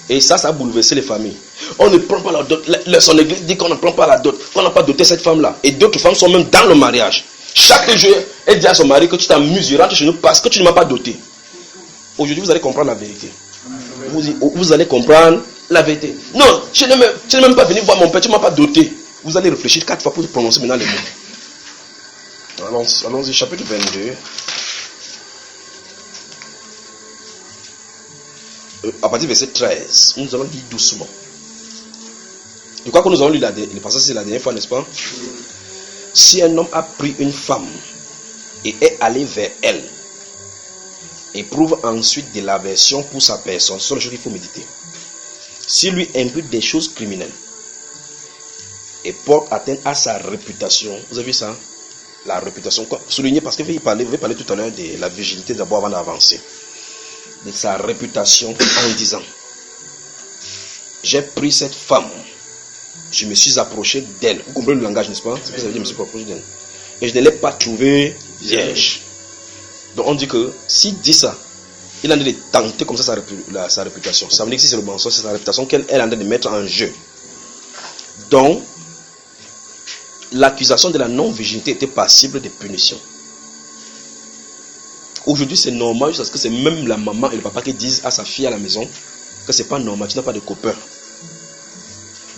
Et ça a bouleversé les familles. On ne prend pas la dot. Son église dit qu'on ne prend pas la dot, qu'on n'a pas doté cette femme-là. Et d'autres femmes sont même dans le mariage. Chaque jour, elle dit à son mari que tu t'amuses, tu rentres chez nous parce que tu ne m'as pas doté. Aujourd'hui, vous allez comprendre la vérité. Vous allez comprendre la vérité. Non, tu n'es même pas venu voir mon père, tu ne m'as pas doté. Vous allez réfléchir 4 fois pour prononcer maintenant les mots. Allons-y, chapitre 22. À partir du verset 13, nous allons lire doucement. Je crois que nous avons lu le passage la dernière fois, n'est-ce pas? Si un homme a pris une femme et est allé vers elle, éprouve ensuite de l'aversion pour sa personne, ce sont les choses qu'il faut méditer. S'il lui impute des choses criminelles et porte atteinte à sa réputation, vous avez vu ça? La réputation, souligné parce que vous parler tout à l'heure de la virginité d'abord avant d'avancer. De sa réputation en disant: j'ai pris cette femme, je me suis approché d'elle. Vous comprenez le langage, n'est-ce pas? C'est ce que ça veut dire, je me suis approché d'elle. Et je ne l'ai pas trouvée vierge. Donc on dit que s'il dit ça, il est en train de tenter comme ça sa réputation. Ça veut dire que si c'est le mensonge, c'est sa réputation qu'elle est en train de mettre en jeu. Donc, l'accusation de la non-virginité était passible de punition. Aujourd'hui, c'est normal parce que c'est même la maman et le papa qui disent à sa fille à la maison que c'est pas normal, tu n'as pas de copain.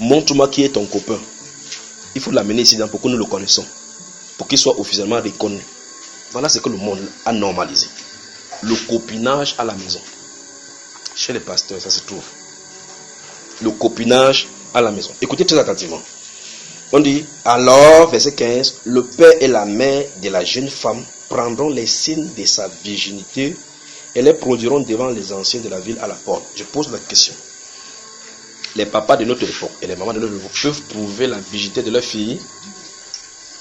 Montre-moi qui est ton copain. Il faut l'amener ici pour que nous le connaissons, pour qu'il soit officiellement reconnu. Voilà ce que le monde a normalisé. Le copinage à la maison. Chez les pasteurs, ça se trouve. Le copinage à la maison. Écoutez très attentivement. On dit, alors, verset 15, le père et la mère de la jeune femme prendront les signes de sa virginité et les produiront devant les anciens de la ville à la porte. Je pose la question. Les papas de notre époque et les mamans de notre époque peuvent prouver la virginité de leur fille,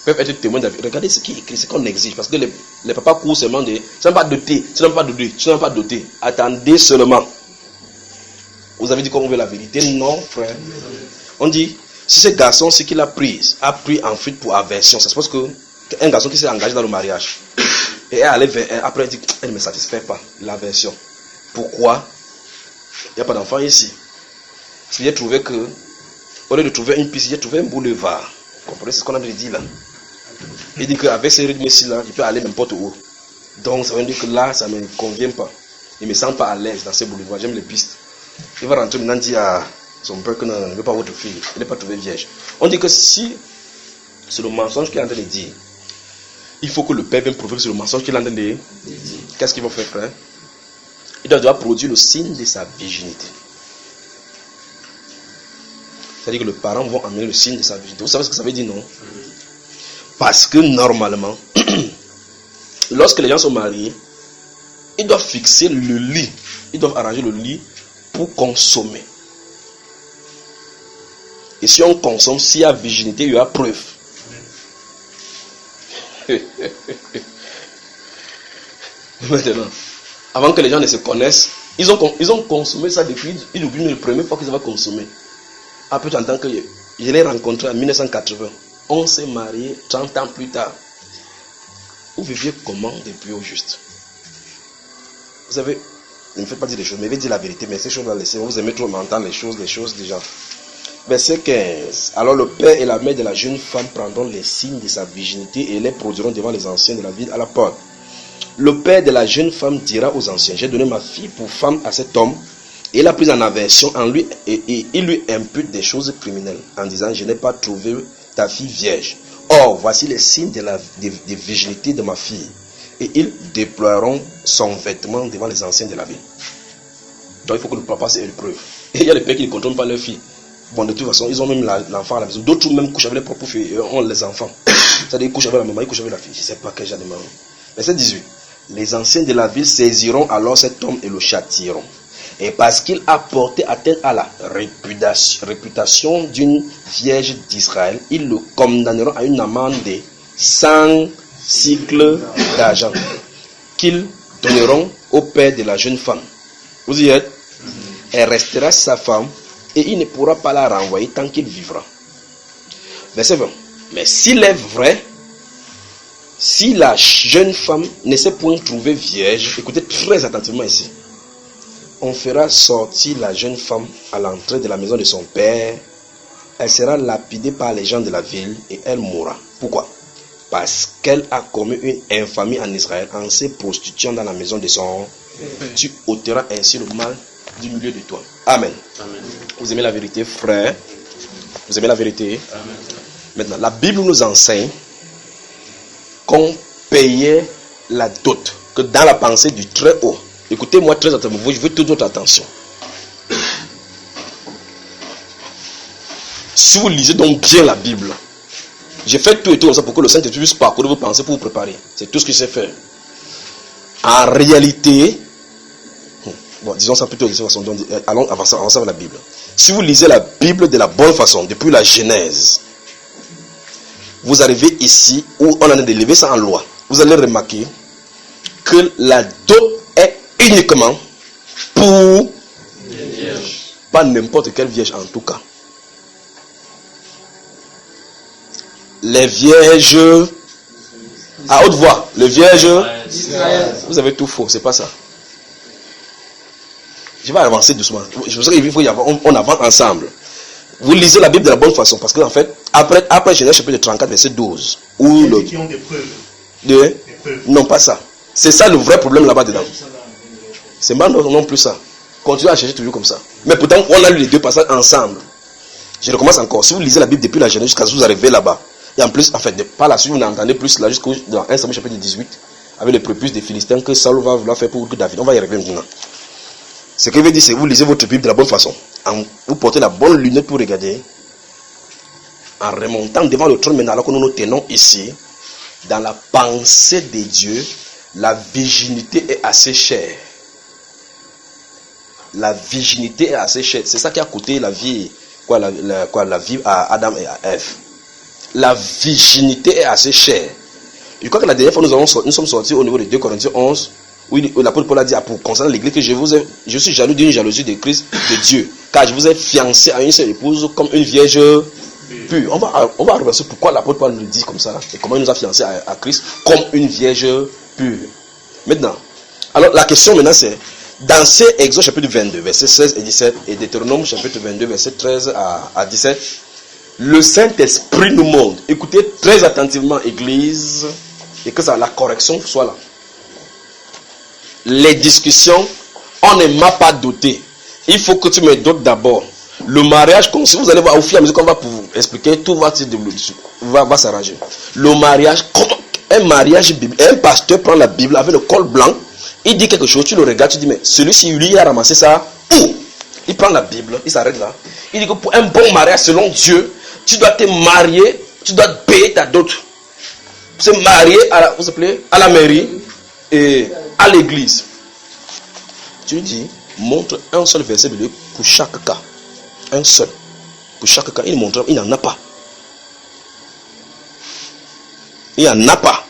peuvent être témoins de la vie. Regardez ce qui est écrit, ce qu'on exige. Parce que les papas courent seulement de, tu n'as pas doté, tu n'as pas doté, tu n'as pas doté. Attendez seulement. Vous avez dit qu'on veut la vérité? Non, frère. On dit, si ce garçon, ce qu'il a pris en fuite pour aversion, ça se passe qu'un garçon qui s'est engagé dans le mariage, et elle allait vers elle, après elle dit, elle ne me satisfait pas, l'aversion. Pourquoi? Il n'y a pas d'enfant ici. J'ai trouvé que Au lieu de trouver une piste, j'ai trouvé un boulevard. Vous comprenez, c'est ce qu'on a dit là. Il dit qu'avec ce rythme-ci là, il peut aller n'importe où. Donc ça veut dire que là, ça ne me convient pas. Il ne me sent pas à l'aise dans ces boulevards. J'aime les pistes. Il va rentrer maintenant dire à son père que non, ne veut pas votre fille. Il n'est pas trouvé vierge. On dit que si c'est le mensonge qu'il est en train de dire, il faut que le père vienne prouver que c'est le mensonge qu'il est en train de dire. Qu'est-ce qu'il va faire, frère? Il doit produire le signe de sa virginité. C'est-à-dire que les parents vont amener le signe de sa virginité. Vous savez ce que ça veut dire, non? Parce que normalement, lorsque les gens sont mariés, ils doivent fixer le lit. Ils doivent arranger le lit pour consommer. Et si on consomme, s'il y a virginité, il y aura preuve. Maintenant, avant que les gens ne se connaissent, ils ont consommé ça depuis, ils oublient la première fois qu'ils avaient consommé. Après, tu entends que je l'ai rencontré en 1980. On s'est marié 30 ans plus tard. Vous viviez comment depuis au juste? Vous savez, ne me faites pas dire des choses, mais je vais dire la vérité, mais ces choses-là, vous aimez trop m'entendre les choses déjà. Verset 15. Alors le père et la mère de la jeune femme prendront les signes de sa virginité et les produiront devant les anciens de la ville à la porte. Le père de la jeune femme dira aux anciens, j'ai donné ma fille pour femme à cet homme, et il a pris en aversion en lui, et il lui impute des choses criminelles, en disant, je n'ai pas trouvé ta fille vierge. Or, voici les signes de virginité de ma fille. Et ils déploieront son vêtement devant les anciens de la ville. Donc il faut que le papa ait une preuve. Et il y a des pères qui ne contrôlent pas leur fille. Bon, de toute façon, ils ont même l'enfant à la maison. D'autres même couchent avec les propres filles et ont les enfants. C'est-à-dire, ils couchent avec la maman, ils couchent avec la fille. Je ne sais pas quel genre de maman. Verset 18. Les anciens de la ville saisiront alors cet homme et le châtieront. Et parce qu'il a porté atteinte à la réputation d'une vierge d'Israël, ils le condamneront à une amende de 100 cycles d'argent qu'ils donneront au père de la jeune femme. Vous y êtes? Elle restera sa femme et il ne pourra pas la renvoyer tant qu'il vivra. Verset 20. Mais s'il est vrai, si la jeune femme ne s'est point trouvée vierge, écoutez très attentivement ici, on fera sortir la jeune femme à l'entrée de la maison de son père. Elle sera lapidée par les gens de la ville et elle mourra. Pourquoi? Parce qu'elle a commis une infamie en Israël en se prostituant dans la maison de son père. Tu ôteras ainsi le mal du milieu de toi. Amen. Amen. Vous aimez la vérité, frère? Vous aimez la vérité? Amen. Maintenant, la Bible nous enseigne qu'on payait la dot, que dans la pensée du très haut. Écoutez-moi très attentivement, je veux toute votre attention. Si vous lisez donc bien la Bible, j'ai fait tout et tout comme ça pour que le Saint-Esprit puisse parcourir vos pensées pour vous préparer. C'est tout ce que je sais faire. En réalité, bon, disons ça plutôt de cette façon, donc, allons avancer avec la Bible. Si vous lisez la Bible de la bonne façon, depuis la Genèse, vous arrivez ici où on a délevé ça en loi. Vous allez remarquer que la dot est uniquement pour les vierges. Pas n'importe quelle vierge en tout cas. Les vierges à haute voix. Les vierges. Vous avez tout faux, c'est pas ça. Je vais avancer doucement. Je pense qu'il faut y avoir, on avance ensemble. Vous lisez la Bible de la bonne façon, parce que en fait, après Genèse chapitre 34, verset 12, où le... qui ont des preuves. Des preuves. Non, pas ça. C'est ça le vrai problème là-bas dedans. C'est pas non plus ça. Continuez à chercher toujours comme ça. Mais pourtant, on a lu les deux passages ensemble. Je recommence encore. Si vous lisez la Bible depuis la Genèse jusqu'à ce que vous arrivez là-bas, et en plus, en fait, par la suite, vous entendez plus là jusqu'au 1 Samuel chapitre 18, avec les prépuces des Philistins que Saul va vouloir faire pour David. On va y arriver maintenant. Ce que je veux dire, c'est que vous lisez votre Bible de la bonne façon. Vous portez la bonne lunette pour regarder. En remontant devant le trône, maintenant, alors que nous nous tenons ici, dans la pensée de Dieu, la virginité est assez chère. La virginité est assez chère. C'est ça qui a coûté la vie, la vie à Adam et à Ève. La virginité est assez chère. Je crois que la dernière fois, nous sommes sortis au niveau de 2 Corinthiens 11, où l'apôtre Paul a dit pour concernant l'église que je suis jaloux d'une jalousie de Christ, de Dieu, car je vous ai fiancé à une seule épouse comme une vierge pure. On va regarder pourquoi l'apôtre Paul nous dit comme ça, et comment il nous a fiancé à Christ comme une vierge pure. Maintenant, alors la question maintenant c'est, Dans ces Exode chapitre 22, versets 16 et 17, et Deutéronome chapitre 22, versets 13 à 17, le Saint-Esprit nous montre. Écoutez très attentivement, Église, et que la correction soit là. Les discussions, on ne m'a pas doté. Il faut que tu me dotes d'abord. Le mariage, comme si vous allez voir au fur et à mesure qu'on va vous expliquer, tout va s'arranger. Le mariage, un mariage biblique, un pasteur prend la Bible avec le col blanc, il dit quelque chose, tu le regardes, tu dis, mais celui-ci, lui, il a ramassé ça où? Il prend la Bible, il s'arrête là. Il dit que pour un bon mariage, selon Dieu, tu dois te marier, tu dois payer ta dot. Se marier à la mairie et à l'église. Tu dis, montre un seul verset biblique pour chaque cas. Un seul. Pour chaque cas, il montre, il n'en a pas. Il n'en a pas.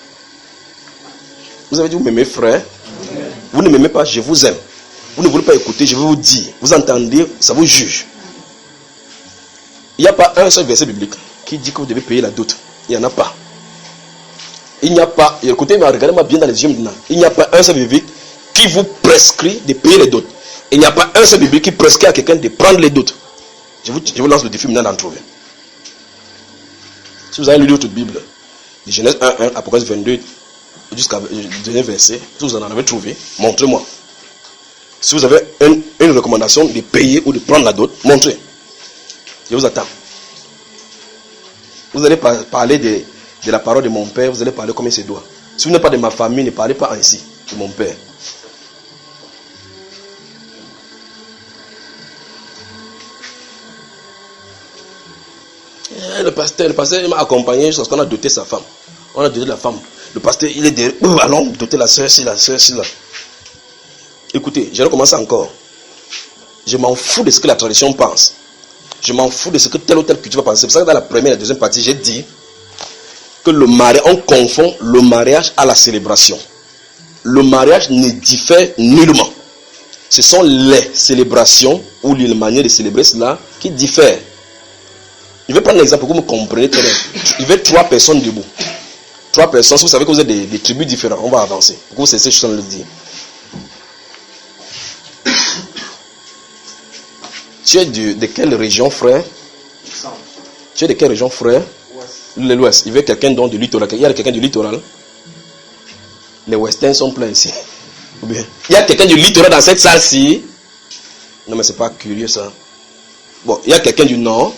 Vous avez dit, vous m'aimez, frère. Vous ne m'aimez pas, je vous aime. Vous ne voulez pas écouter, je vais vous dire. Vous entendez, ça vous juge. Il n'y a pas un seul verset biblique qui dit que vous devez payer la dot. Il n'y en a pas. Il n'y a pas, écoutez, regardez-moi bien dans les yeux maintenant. Il n'y a pas un seul biblique qui vous prescrit de payer les dots. Il n'y a pas un seul biblique qui prescrit à quelqu'un de prendre les dots. Je vous lance le défi maintenant d'en trouver. Si vous avez lu votre Bible, de Genèse 1, Apocalypse 22, jusqu'à le dernier verset, si vous en avez trouvé, montrez-moi. Si vous avez une recommandation de payer ou de prendre la dot, montrez. Je vous attends. Vous allez parler de la parole de mon père, vous allez parler comme il se doit. Si vous n'êtes pas de ma famille, ne parlez pas ainsi de mon père. Le pasteur m'a accompagné jusqu'à ce qu'on a doté sa femme. On a doté la femme. Le pasteur, il est derrière. Allons doter la soeur, la soeur, là. Écoutez, je recommence encore. Je m'en fous de ce que la tradition pense. Je m'en fous de ce que tel ou tel culture va penser. C'est pour ça que dans la première et la deuxième partie, j'ai dit que le mariage, on confond le mariage à la célébration. Le mariage ne diffère nullement. Ce sont les célébrations ou les manières de célébrer cela qui diffèrent. Je vais prendre l'exemple pour que vous me compreniez très bien. Il y avait 3 personnes debout. 3 personnes, si vous savez que vous êtes des tribus différentes, on va avancer. Pour que vous cessez juste de le dire. Tu es de quelle région, frère? Tu es de quelle région, frère? L'Ouest. Il y avait quelqu'un du littoral. Il y a quelqu'un du littoral. Les Westerns sont pleins ici. Il y a quelqu'un du littoral dans cette salle-ci. Non, mais c'est pas curieux ça. Bon, il y a quelqu'un du nord.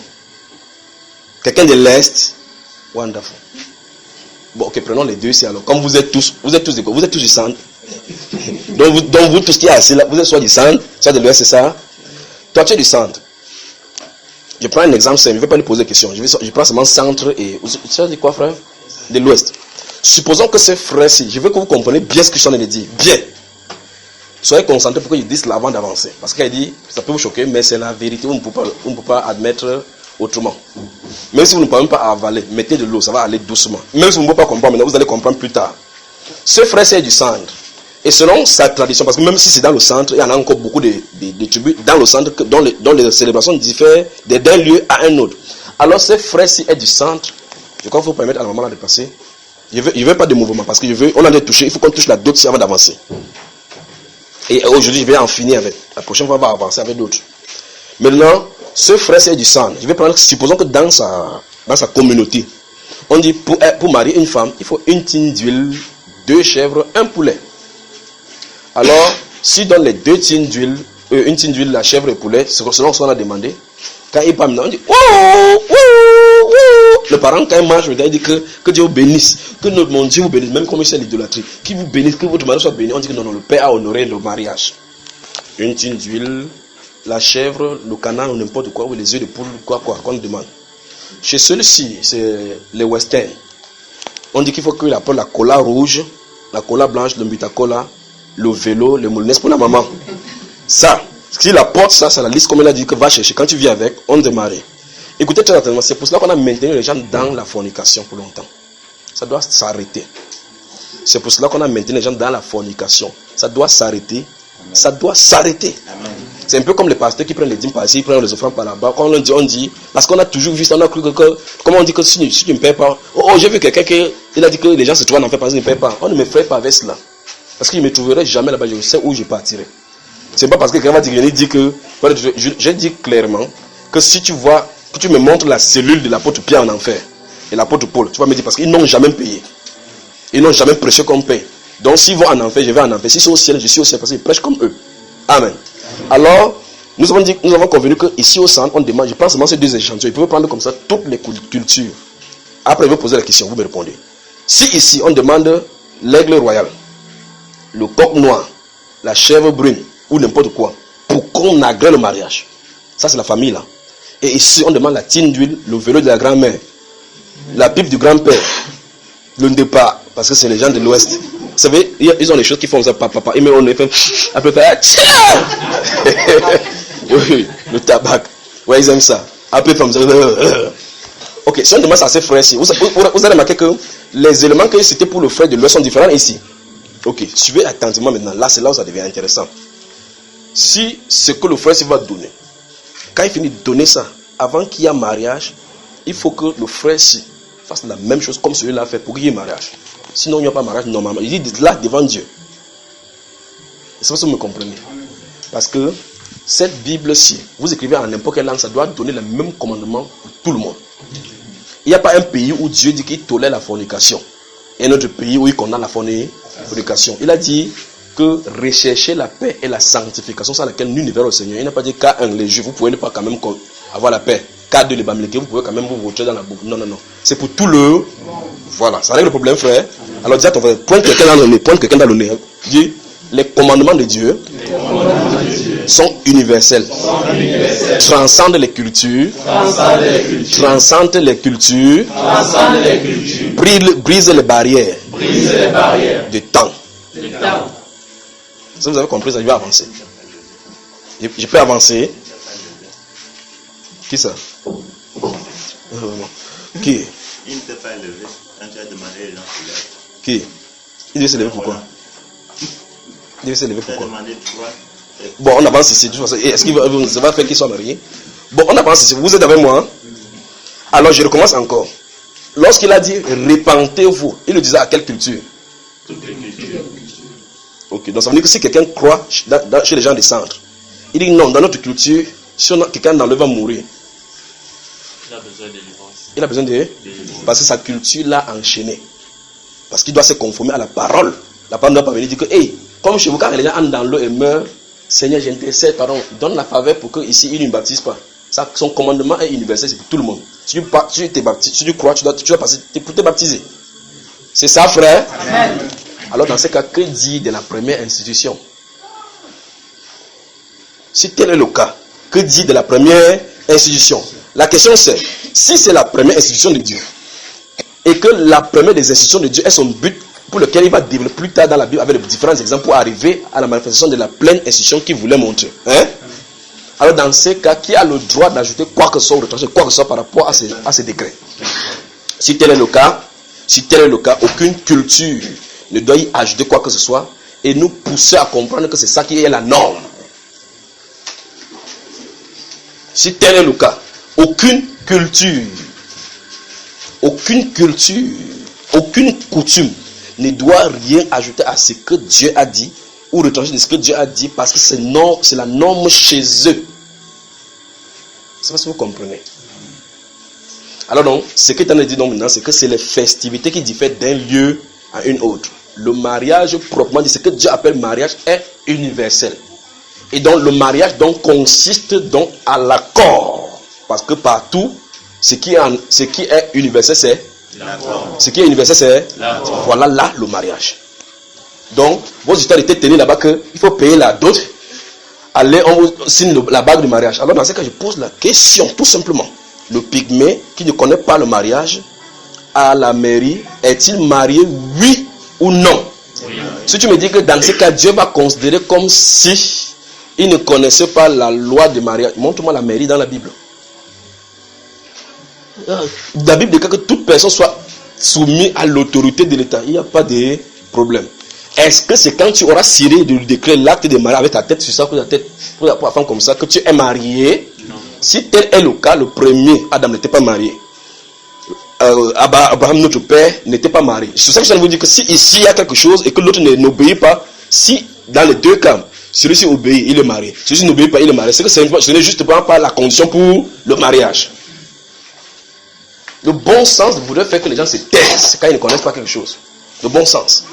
Quelqu'un de l'Est. Wonderful. Bon, ok, prenons les deux ici alors. Comme vous êtes tous du centre. donc vous tous qui êtes assis là, vous êtes soit du centre, soit de l'Ouest, c'est ça? Toi, tu es du centre. Je prends un exemple simple, je ne vais pas lui poser de questions. Je prends seulement centre et... Tu as dit quoi, frère? De l'Ouest. Supposons que ces frères-ci, je veux que vous compreniez bien ce que je suis en train de dire. Bien. Soyez concentrés pour que je dise cela avant d'avancer. Parce qu'elle dit, ça peut vous choquer, mais c'est la vérité. On ne peut pas admettre autrement. Même si vous ne pouvez même pas avaler, mettez de l'eau, ça va aller doucement. Même si vous ne pouvez pas comprendre maintenant, vous allez comprendre plus tard. Ce frère, c'est du centre. Et selon sa tradition, parce que même si c'est dans le centre, il y en a encore beaucoup de tribus dans le centre dont les célébrations diffèrent d'un lieu à un autre. Alors ce frère-ci est du centre. Je crois qu'il faut permettre à la maman là de passer. Je ne veux pas de mouvement parce que on a touché, il faut qu'on touche la dot avant d'avancer. Et aujourd'hui, je vais en finir avec. La prochaine fois, on va avancer avec d'autres. Maintenant, ce frère-ci est du centre. Je vais prendre, supposons que dans sa communauté, on dit pour marier une femme, il faut une tine d'huile, 2 chèvres, 1 poulet. Alors, si dans les 2 tines d'huile, une tine d'huile, la chèvre et le poulet, c'est selon ce qu'on a demandé, quand il parle maintenant, on dit le parent, quand il mange, il dit que Dieu vous bénisse, que mon Dieu vous bénisse, même comme c'est l'idolâtrie, qu'il vous bénisse, que votre mari soit béni. On dit que non, le père a honoré le mariage. Une tine d'huile, la chèvre, le canard, ou n'importe quoi, ou les œufs de poule, quoi, qu'on demande. Chez celui-ci, c'est les westerns. On dit qu'il faut qu'il apporte la cola rouge, la cola blanche, le butacola, le vélo, le moulinette pour la maman. Ça, s'il apporte ça, c'est la liste comme elle a dit que va chercher. Quand tu viens avec, on démarre. Écoutez très attentivement, c'est pour cela qu'on a maintenu les gens dans la fornication pour longtemps. Ça doit s'arrêter. C'est pour cela qu'on a maintenu les gens dans la fornication. Ça doit s'arrêter. Ça doit s'arrêter. C'est un peu comme les pasteurs qui prennent les dîmes par ici, ils prennent les offrandes par là-bas. Quand on dit, parce qu'on a toujours vu ça, on a cru que, comment on dit que si tu ne payes pas, j'ai vu quelqu'un qui a dit que les gens se trouvent en fait parce qu'ils ne payent pas. On ne me ferait pas avec cela. Parce qu'il ne me trouverait jamais là-bas, je sais où je partirai. C'est pas parce que quelqu'un va dire que... J'ai dit clairement que si tu vois, que tu me montres la cellule de l'apôtre Pierre en enfer et l'apôtre Paul, tu vas me dire parce qu'ils n'ont jamais payé. Ils n'ont jamais prêché comme paye. Donc s'ils vont en enfer, je vais en enfer. S'ils sont au ciel, je suis au ciel parce qu'ils prêchent comme eux. Amen. Alors, nous avons convenu qu'ici au centre, on demande, je prends seulement ces deux échantillons. Ils peuvent prendre comme ça toutes les cultures. Après, ils vont poser la question, vous me répondez. Si ici, on demande l'aigle royal, le coq noir, la chèvre brune, ou n'importe quoi, pour qu'on agrée le mariage. Ça, c'est la famille, là. Et ici, on demande la tine d'huile, le vélo de la grand-mère, la pipe du grand-père, le départ, parce que c'est les gens de l'Ouest. Vous savez, ils ont des choses qui font ça, papa, et mais on les fait, après, oui, le tabac. Ouais, ils aiment ça. Après, comme ça. Ok, si on demande ça à ses frères ici, vous allez remarquer que les éléments que c'était pour le frère de l'Ouest sont différents ici. Ok, suivez attentivement maintenant. Là, c'est là où ça devient intéressant. Si ce que le frère va donner, quand il finit de donner ça, avant qu'il y ait mariage, il faut que le frère fasse la même chose comme celui-là a fait pour qu'il y ait mariage. Sinon, il n'y a pas mariage normalement. Il dit là devant Dieu. C'est pas ça que vous me comprenez. Parce que cette Bible-ci, vous écrivez en n'importe quelle langue, ça doit donner le même commandement pour tout le monde. Il n'y a pas un pays où Dieu dit qu'il tolère la fornication. Et un autre pays où il condamne la fornication. Il a dit que rechercher la paix et la sanctification sans laquelle nul ne verra au Seigneur. Il n'a pas dit qu'à un, les Juifs, vous pouvez ne pas quand même avoir la paix. Qu'à deux, les Bamileke, vous pouvez quand même vous voter dans la boue. Non, non, non. C'est pour tout le... Voilà, ça règle le problème, frère. Alors dis à ton frère, pointe quelqu'un dans le nez, Dis, les commandements de Dieu sont universels. Transcendent les cultures. Transcendent les cultures. Brisent les barrières. De temps. Si vous avez compris ça, je vais avancer. Je peux avancer. Qui ça? Qui? Il ne peut pas lever quand tu as demandé les gens de lever. Qui? Il devait se lever pourquoi? Il devait se lever Tu as pourquoi? demandé 3. Bon, on avance ici. Est-ce qu'il ça va faire qu'ils soient mariés? Bon, on avance ici. Vous êtes avec moi? Hein? Alors, je recommence encore. Lorsqu'il a dit répentez-vous, il le disait à quelle culture? Toutes les cultures. Ok, donc ça veut dire que si quelqu'un croit chez les gens des centres, il dit non, dans notre culture, si quelqu'un dans le va mourir. Il a besoin de délivrance. Il a besoin de... Parce que sa culture l'a enchaîné. Parce qu'il doit se conformer à la parole. La parole ne doit pas venir dire que, hey, comme chez vous, quand les gens entrent dans l'eau et meurent, Seigneur, j'intercède, pardon, donne la faveur pour qu'ici, il ne baptise pas. Ça, son commandement est universel, c'est pour tout le monde. Si tu crois, tu dois passer pour te baptiser. C'est ça, frère? Amen. Alors, dans ce cas, que dit de la première institution? Si tel est le cas, que dit de la première institution? La question c'est, si c'est la première institution de Dieu, et que la première des institutions de Dieu est son but pour lequel il va développer plus tard dans la Bible avec les différents exemples pour arriver à la manifestation de la pleine institution qu'il voulait montrer. Hein? Alors dans ces cas, qui a le droit d'ajouter quoi que ce soit ou de changer quoi que ce soit par rapport à ces décrets? Si tel est le cas, aucune culture ne doit y ajouter quoi que ce soit et nous pousser à comprendre que c'est ça qui est la norme. Si tel est le cas, aucune culture, aucune coutume ne doit rien ajouter à ce que Dieu a dit ou retrancher de ce que Dieu a dit parce que c'est la norme chez eux. C'est pas si vous comprenez. Alors donc, ce que tu as dit maintenant, c'est que c'est les festivités qui diffèrent d'un lieu à une autre. Le mariage, proprement dit, ce que Dieu appelle mariage est universel. Et donc, le mariage donc consiste donc à l'accord. Parce que partout, ce qui est universel, c'est l'accord. Ce qui est universel, c'est l'accord. Voilà là le mariage. Donc, vos histoires étaient tenues là-bas qu'il faut payer la dot. Allez, on vous signe la bague du mariage. Alors, dans ce cas, je pose la question, tout simplement. Le pygmée qui ne connaît pas le mariage, à la mairie, est-il marié, oui ou non? Oui. Si tu me dis que dans ce cas, Dieu va considérer comme si il ne connaissait pas la loi de mariage. Montre-moi la mairie dans la Bible. La Bible dit que toute personne soit soumise à l'autorité de l'État. Il n'y a pas de problème. Est-ce que c'est quand tu auras signé le décret, l'acte de mariage avec ta tête sur ça, pour la femme comme ça, que tu es marié? Non. Si tel est le cas, le premier, Adam n'était pas marié. Abraham, notre père, n'était pas marié. C'est ça que je veux dire que si ici il y a quelque chose et que l'autre n'obéit pas, si dans les deux cas, Celui-ci obéit, il est marié. Celui-ci n'obéit pas, il est marié. C'est que ce n'est juste pas la condition pour le mariage. Le bon sens voudrait faire que les gens se taisent quand ils ne connaissent pas quelque chose. Le bon sens.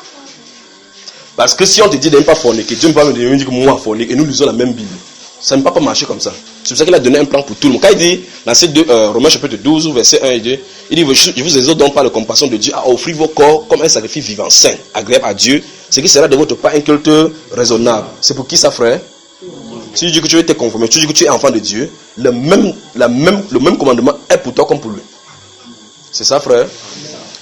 Parce que si on te dit de ne pas forniquer, Dieu ne va pas me dire que moi fornique et nous lisons la même Bible. Ça ne peut pas marcher comme ça. C'est pour ça qu'il a donné un plan pour tout le monde. Quand il dit, dans ces Romains chapitre 12, verset 1 et 2, il dit, je vous exhorte donc par la compassion de Dieu à offrir vos corps comme un sacrifice vivant, saint, agréable à Dieu, ce qui sera de votre part un culte raisonnable. C'est pour qui ça, frère? Si tu dis que tu veux te conformer, tu dis que tu es enfant de Dieu, le même commandement est pour toi comme pour lui. C'est ça, frère?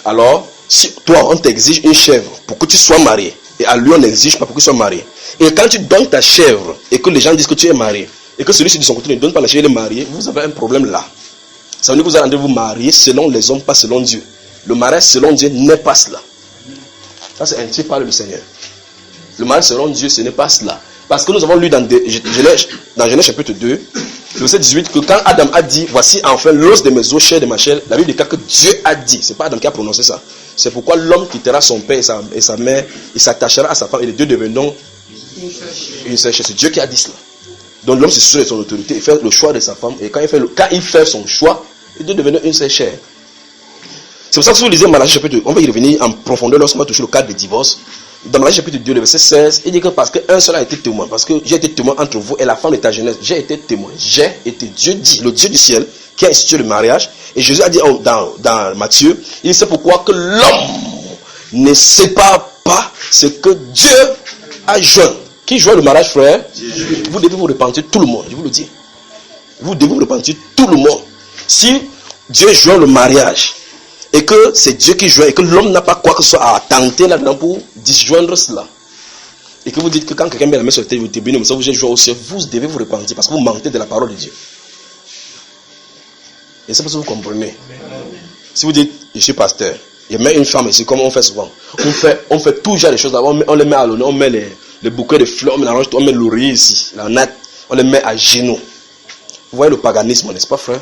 Alors, si toi, on t'exige une chèvre pour que tu sois marié, et à lui, on n'exige pas pour qu'il soit marié. Et quand tu donnes ta chèvre, et que les gens disent que tu es marié, et que celui-ci de son côté ne donne pas la chèvre, il est marié, vous avez un problème là. Ça veut dire que vous allez vous marier selon les hommes, pas selon Dieu. Le mariage selon Dieu n'est pas cela. Ça, c'est interdit par le Seigneur. Le mariage selon Dieu, ce n'est pas cela. Parce que nous avons lu dans Genèse chapitre 2, verset 18, que quand Adam a dit, voici enfin l'os de mes os, chair de ma chair, la Bible déclare que Dieu a dit. C'est pas Adam qui a prononcé ça. C'est pourquoi l'homme quittera son père et sa mère, il s'attachera à sa femme et les deux deviendront une seule chair. C'est Dieu qui a dit cela. Donc l'homme se soucie de son autorité, il fait le choix de sa femme, et quand il fait son choix, les deux deviennent une seule chair. C'est pour ça que si vous lisez Malachie chapitre 2, on va y revenir en profondeur lorsqu'on va toucher le cadre de divorce. Dans Malachie chapitre 2, le verset 16, il dit que parce qu'un seul a été témoin, parce que j'ai été témoin entre vous et la femme de ta jeunesse, j'ai été témoin, Dieu dit, le Dieu du ciel, qui a institué le mariage, et Jésus a dit dans Matthieu, il dit c'est pourquoi que l'homme ne sépare pas ce que Dieu a joint. Qui joint le mariage, frère? Dieu. Vous devez vous repentir tout le monde, je vous le dis. Vous devez vous repentir tout le monde. Si Dieu joint le mariage, et que c'est Dieu qui joint, et que l'homme n'a pas quoi que ce soit à tenter là-dedans pour disjoindre cela, et que vous dites que quand quelqu'un met la main sur la tête, vous êtes béni, mais ça vous êtes joué au ciel, vous devez vous repentir parce que vous mentez de la parole de Dieu. Et c'est parce que vous comprenez. Si vous dites, je suis pasteur, il met une femme ici, comme on fait souvent, on fait tout genre de choses, on les met à l'honneur, on met les bouquets de fleurs, on met l'oreiller ici, la natte, on les met à genoux. Vous voyez le paganisme, n'est-ce pas, frère?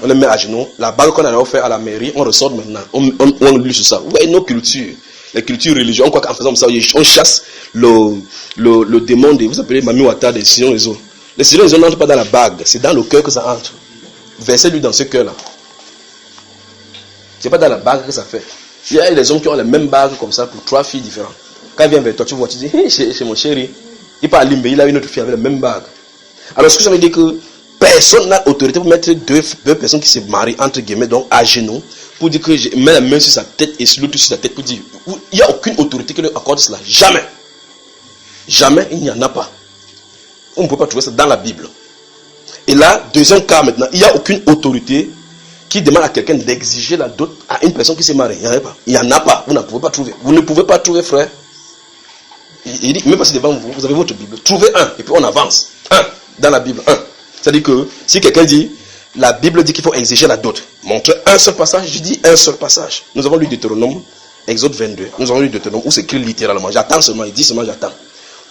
On les met à genoux. La bague qu'on a offert à la mairie, on ressort maintenant. On lit sur ça. Vous voyez nos cultures, les cultures religieuses. On croit qu'en faisant ça, on chasse le démon de, vous appelez Mami Wata des Sillons les eaux. Les Sillons les eaux n'entrent pas dans la bague, c'est dans le cœur que ça entre. Versez-lui dans ce cœur-là. C'est pas dans la bague que ça fait. Il y a des hommes qui ont les mêmes bagues comme ça pour 3 filles différentes. Quand il vient vers toi, tu vois, tu dis, hey, c'est mon chéri. Il parle Limbe, il a une autre fille avec la même bague. Alors, ce que ça veut dire que personne n'a autorité pour mettre deux personnes qui se marient, entre guillemets, donc à genoux, pour dire que je mets la main sur sa tête et sur l'autre sur sa tête, pour dire, il n'y a aucune autorité qui lui accorde cela. Jamais. Jamais, il n'y en a pas. On ne peut pas trouver ça dans la Bible. Et là, deuxième cas maintenant, il n'y a aucune autorité qui demande à quelqu'un d'exiger la dot à une personne qui s'est mariée. Il n'y en a pas. Il n'y en a pas. Vous ne pouvez pas trouver. Vous ne pouvez pas trouver, frère. Il dit, même pas si devant vous, vous avez votre Bible. Trouvez un, et puis on avance. Un, dans la Bible, un. C'est-à-dire que si quelqu'un dit, la Bible dit qu'il faut exiger la dot, montre un seul passage, je dis un seul passage. Nous avons lu Deutéronome, Exode 22. Nous avons lu Deutéronome où c'est écrit littéralement. J'attends seulement, il dit seulement j'attends.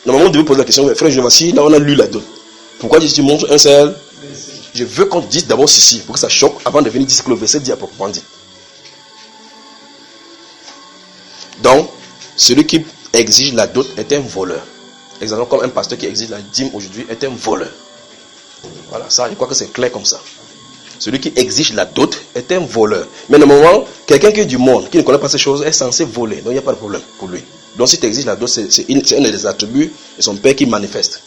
Normalement, vous devez poser la question, frère, je voici, là on a lu la dot. Pourquoi tu montres un seul? Je veux qu'on dise d'abord ceci, pour que ça choque, avant de venir dire ce que le verset dit à proprement dit. Donc, celui qui exige la dot est un voleur. Exactement comme un pasteur qui exige la dîme aujourd'hui est un voleur. Voilà, ça, je crois que c'est clair comme ça. Celui qui exige la dot est un voleur. Mais normalement, quelqu'un qui est du monde, qui ne connaît pas ces choses, est censé voler. Donc il n'y a pas de problème pour lui. Donc si tu exiges la dot, c'est un des attributs de son père qui manifeste.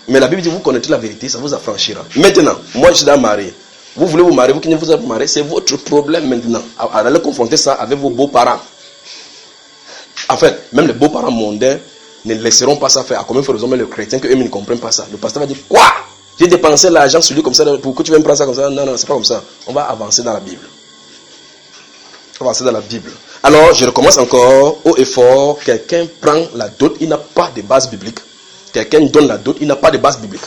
Mais la Bible dit, vous connaissez la vérité, ça vous affranchira. Maintenant, moi je suis dans marié. Vous voulez vous marier, vous qui ne vous êtes pas marié, c'est votre problème maintenant. Allez confronter ça avec vos beaux-parents. En fait, même les beaux-parents mondains ne laisseront pas ça faire. À combien de raison, mais les chrétiens qu'eux ne comprennent pas ça. Le pasteur va dire, quoi? J'ai dépensé l'argent sur lui comme ça, pourquoi tu veux me prendre ça comme ça? Non, non, c'est pas comme ça. On va avancer dans la Bible. On va avancer dans la Bible. Alors, je recommence encore, haut et fort, quelqu'un prend la dot, il n'a pas de base biblique. Quelqu'un donne la dot, il n'a pas de base biblique.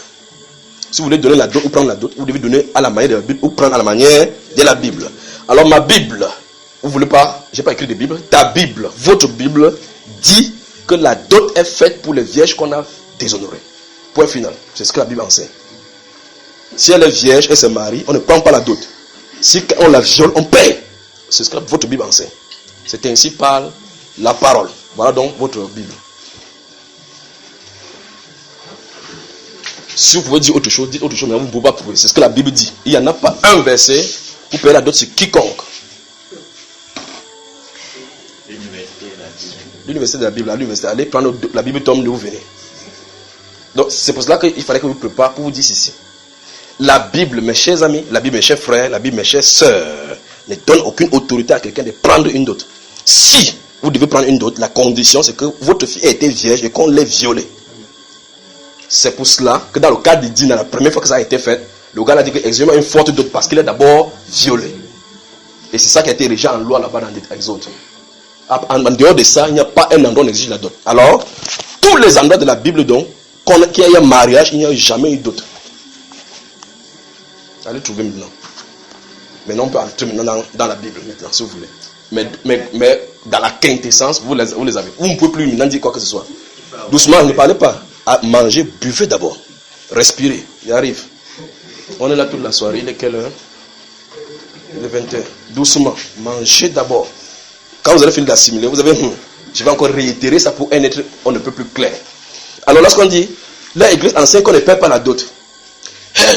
Si vous voulez donner la dot ou prendre la dot, vous devez donner à la manière de la Bible ou prendre à la manière de la Bible. Alors, ma Bible, vous voulez pas, j'ai pas écrit de Bible, ta Bible, votre Bible dit que la dot est faite pour les vierges qu'on a déshonorées. Point final. C'est ce que la Bible enseigne. Si elle est vierge, elle se marie, on ne prend pas la dot. Si on la viole, on paye. C'est ce que votre Bible enseigne. C'est ainsi par la parole. Voilà donc votre Bible. Si vous pouvez dire autre chose, dites autre chose, mais vous ne pouvez pas prouver. C'est ce que la Bible dit. Il n'y en a pas un verset pour payer la dot sur quiconque. L'université de la Bible, allez prendre la Bible tome 2, vous venez. Donc c'est pour cela qu'il fallait que vous prépariez pour vous dire ceci. La Bible, mes chers amis, la Bible, mes chers frères, la Bible, mes chères sœurs, ne donne aucune autorité à quelqu'un de prendre une dot. Si vous devez prendre une dot, la condition c'est que votre fille a été vierge et qu'on l'ait violée. C'est pour cela que dans le cas de Dina, la première fois que ça a été fait, le gars a dit que exige-moi une forte dot parce qu'il est d'abord violé. Et c'est ça qui a été régi en loi là-bas dans l'Exode. En dehors de ça, il n'y a pas un endroit où on exige la dot. Alors, tous les endroits de la Bible donc, qu'il y ait un mariage, il n'y a jamais eu dot. Allez trouver maintenant. Maintenant, on peut entrer maintenant dans la Bible, maintenant, si vous voulez. Mais dans la quintessence, vous les avez. Vous ne pouvez plus maintenant dire quoi que ce soit. Doucement, ne parlez pas. Mangez, buvez d'abord. Respirez, il arrive. On est là toute la soirée, il est quelle heure? Il est 20h. Doucement, mangez d'abord. Quand vous allez finir d'assimiler, vous avez... je vais encore réitérer ça pour un être, on ne peut plus clair. Alors lorsqu'on dit, l'église enseigne qu'on ne paie pas la dot.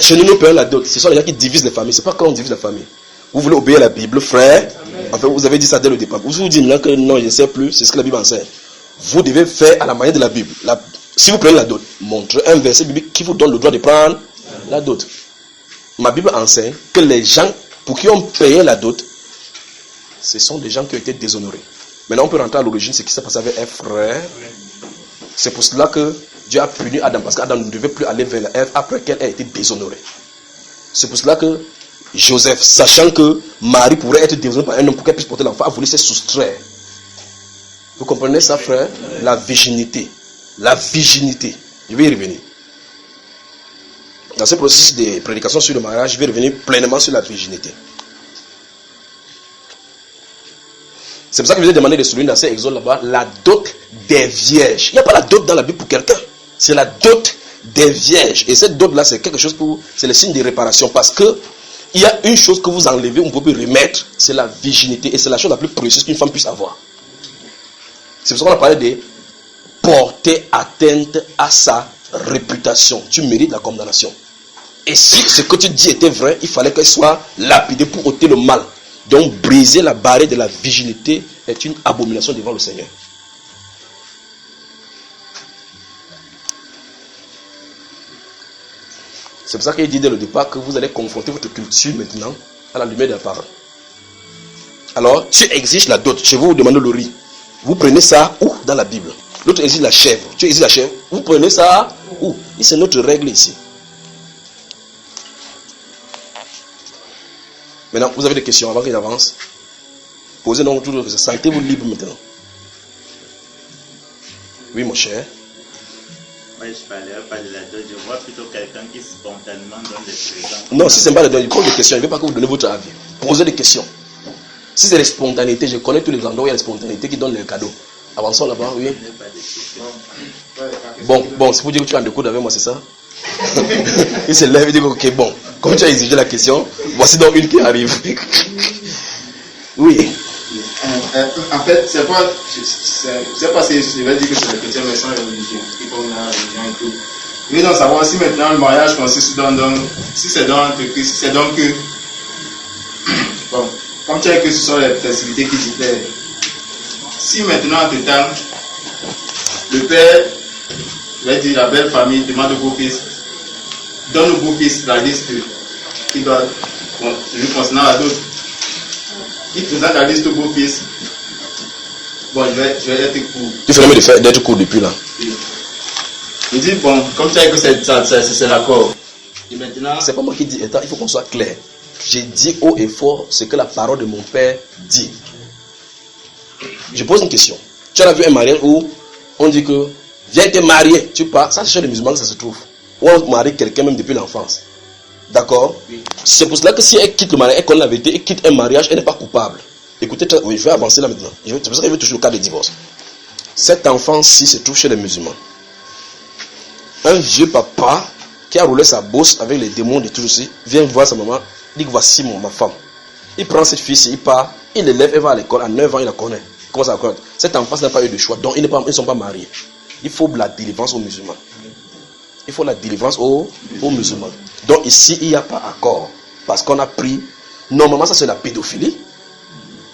Chez nous, nous payons la dot. Ce sont les gens qui divisent les familles. Ce n'est pas quand on divise la famille. Vous voulez obéir à la Bible, frère. Enfin, vous avez dit ça dès le départ. Vous vous dites maintenant que non, je ne sais plus. C'est ce que la Bible enseigne. Vous devez faire à la manière de la Bible. Si vous prenez la dot, montrez un verset biblique qui vous donne le droit de prendre la dot. Ma Bible enseigne que les gens pour qui on payé la dot, ce sont des gens qui ont été déshonorés. Maintenant, on peut rentrer à l'origine, ce qui s'est passé avec un frère. C'est pour cela que Dieu a puni Adam, parce qu'Adam ne devait plus aller vers la Ève après qu'elle ait été déshonorée. C'est pour cela que Joseph, sachant que Marie pourrait être déshonorée par un homme pour qu'elle puisse porter l'enfant, a voulu se soustraire. Vous comprenez ça, frère? La virginité. La virginité. Je vais y revenir. Dans ce processus de prédication sur le mariage, je vais revenir pleinement sur la virginité. C'est pour ça que je vous ai demandé de souligner dans ces exodes là-bas la dot des vierges. Il n'y a pas la dot dans la Bible pour quelqu'un. C'est la dot des vierges. Et cette dot-là, c'est quelque chose pour... c'est le signe de réparation. Parce que il y a une chose que vous enlevez, on ne peut plus remettre. C'est la virginité. Et c'est la chose la plus précieuse qu'une femme puisse avoir. C'est pour ça qu'on a parlé de porter atteinte à sa réputation. Tu mérites la condamnation. Et si ce que tu dis était vrai, il fallait qu'elle soit lapidée pour ôter le mal. Donc briser la barrière de la virginité est une abomination devant le Seigneur. C'est pour ça qu'il dit dès le départ que vous allez confronter votre culture maintenant à la lumière de la parole. Alors, tu exiges la dot. Chez vous, vous demandez le riz. Vous prenez ça où? Dans la Bible. L'autre exige la chèvre. Tu exiges la chèvre. Vous prenez ça où? Et c'est notre règle ici. Maintenant, vous avez des questions avant qu'il avance. Posez donc toujours des questions. Sentez-vous libre maintenant. Oui, mon cher. Moi, je ne parlerai pas de la dot. Je vois plutôt quelqu'un qui spontanément donne des présents. Non, si ce n'est pas la dot, il pose des questions. Je ne veux pas que vous donnez votre avis. Posez des questions. Si c'est les spontanéités, je connais tous les endroits où il y a les spontanéités qui donnent les cadeaux. Avançons là-bas, oui. Bon, c'est pour dire que tu as un découvert avec moi, c'est ça? Il se lève et dit ok, bon, comme tu as exigé la question, voici donc une qui arrive. Oui. En fait, c'est pas si je vais dire que c'est le chrétien, mais sans religion, qui comme la religion et tout. Je veux donc savoir si maintenant le mariage consiste dans si c'est dans l'entreprise, si c'est donc que, bon, comme tu as dit que ce sont les festivités qui diffèrent, si maintenant en total, le père, je vais dire la belle famille, demande au beau-fils, donne au beau-fils la liste qui doit, lui concernant la dot. Il présente la liste au beau-fils. Bon, je vais être court. Tu fais le même d'être court depuis là. Il dit, bon, comme tu as dit que c'est l'accord. Et maintenant... C'est pas moi qui dis, attends, il faut qu'on soit clair. J'ai dit haut et fort ce que la parole de mon père dit. Je pose une question. Tu as vu un mariage où on dit que viens te marier, tu pars. Ça, c'est chez les musulmans que ça se trouve. Ou on marie quelqu'un même depuis l'enfance. D'accord? Oui. C'est pour cela que si elle quitte le mariage, elle connaît la vérité, elle quitte un mariage, elle n'est pas coupable. Écoutez, oui, je vais avancer là maintenant. C'est pour ça qu'il veut toucher le cas de divorce. Cet enfant-ci se trouve chez les musulmans. Un vieux papa qui a roulé sa bosse avec les démons de tout ceci vient voir sa maman, dit que voici ma femme. Il prend cette fille, il part, il l'élève, elle va à l'école, à 9 ans, il la connaît. Il commence à la connaître. Cet enfant n'a pas eu de choix, donc ils ne sont pas mariés. Il faut la délivrance aux musulmans. Il faut la délivrance aux musulmans. Donc ici, il n'y a pas accord. Parce qu'on a pris... Normalement, ça c'est la pédophilie.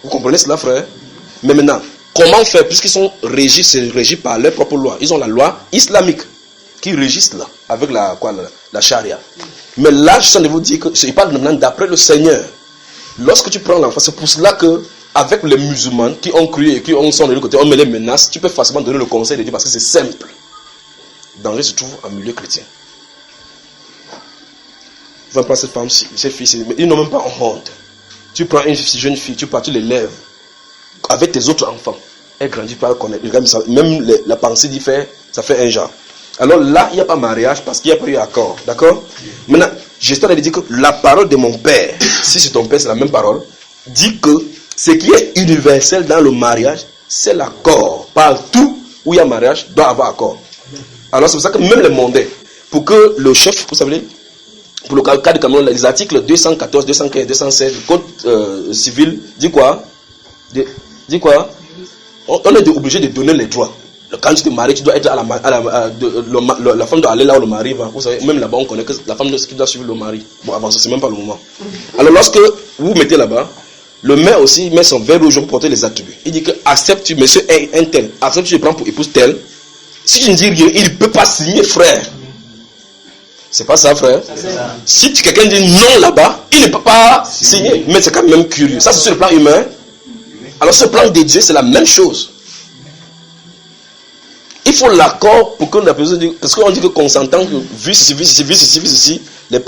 Vous comprenez cela, frère? Mais maintenant, comment faire? Puisqu'ils sont régis par leur propre loi. Ils ont la loi islamique qui régisse là, avec la charia. Mais là, je suis en train de vous dire que je parle maintenant d'après le Seigneur. Lorsque tu prends l'enfant, c'est pour cela que avec les musulmans qui ont cru et qui sont de l'autre côté, on met les menaces, tu peux facilement donner le conseil de Dieu parce que c'est simple. Le danger se trouve en milieu chrétien. Tu vas prendre cette femme, cette fille, ils n'ont même pas honte. Tu prends une jeune fille, tu l'élèves avec tes autres enfants. Elle grandit par connaître. Même la pensée d'y faire, ça fait un genre. Alors là, il n'y a pas mariage parce qu'il n'y a pas eu accord. D'accord? Maintenant, j'espère de dire que la parole de mon père, si c'est ton père, c'est la même parole, dit que ce qui est universel dans le mariage, c'est l'accord. Partout où il y a mariage, doit avoir accord. Alors c'est pour ça que même les mondains, pour que le chef, vous savez, pour le cas du Cameroun, les articles 214, 215, 216 du code civil, dit quoi? Dit quoi? On est obligé de donner les droits. Quand tu te maries, tu dois être la femme doit aller là où le mari va. Vous savez, même là-bas, on connaît que la femme doit suivre le mari. Bon, avant ça, c'est même pas le moment. Alors lorsque vous mettez là-bas, le maire aussi met son verre rouge pour porter les attributs. Il dit que accepte-tu, monsieur un tel, accepte-tu de prendre pour épouse tel. Si tu ne dis rien, il ne peut pas signer, frère. C'est pas ça, frère. Ça. Si quelqu'un dit non là-bas, il ne peut pas signer. Mais c'est quand même curieux. Ça, c'est sur le plan humain. Alors, sur le plan de Dieu, c'est la même chose. Il faut l'accord pour que la personne dise. Parce qu'on dit que consentant, vu ceci, les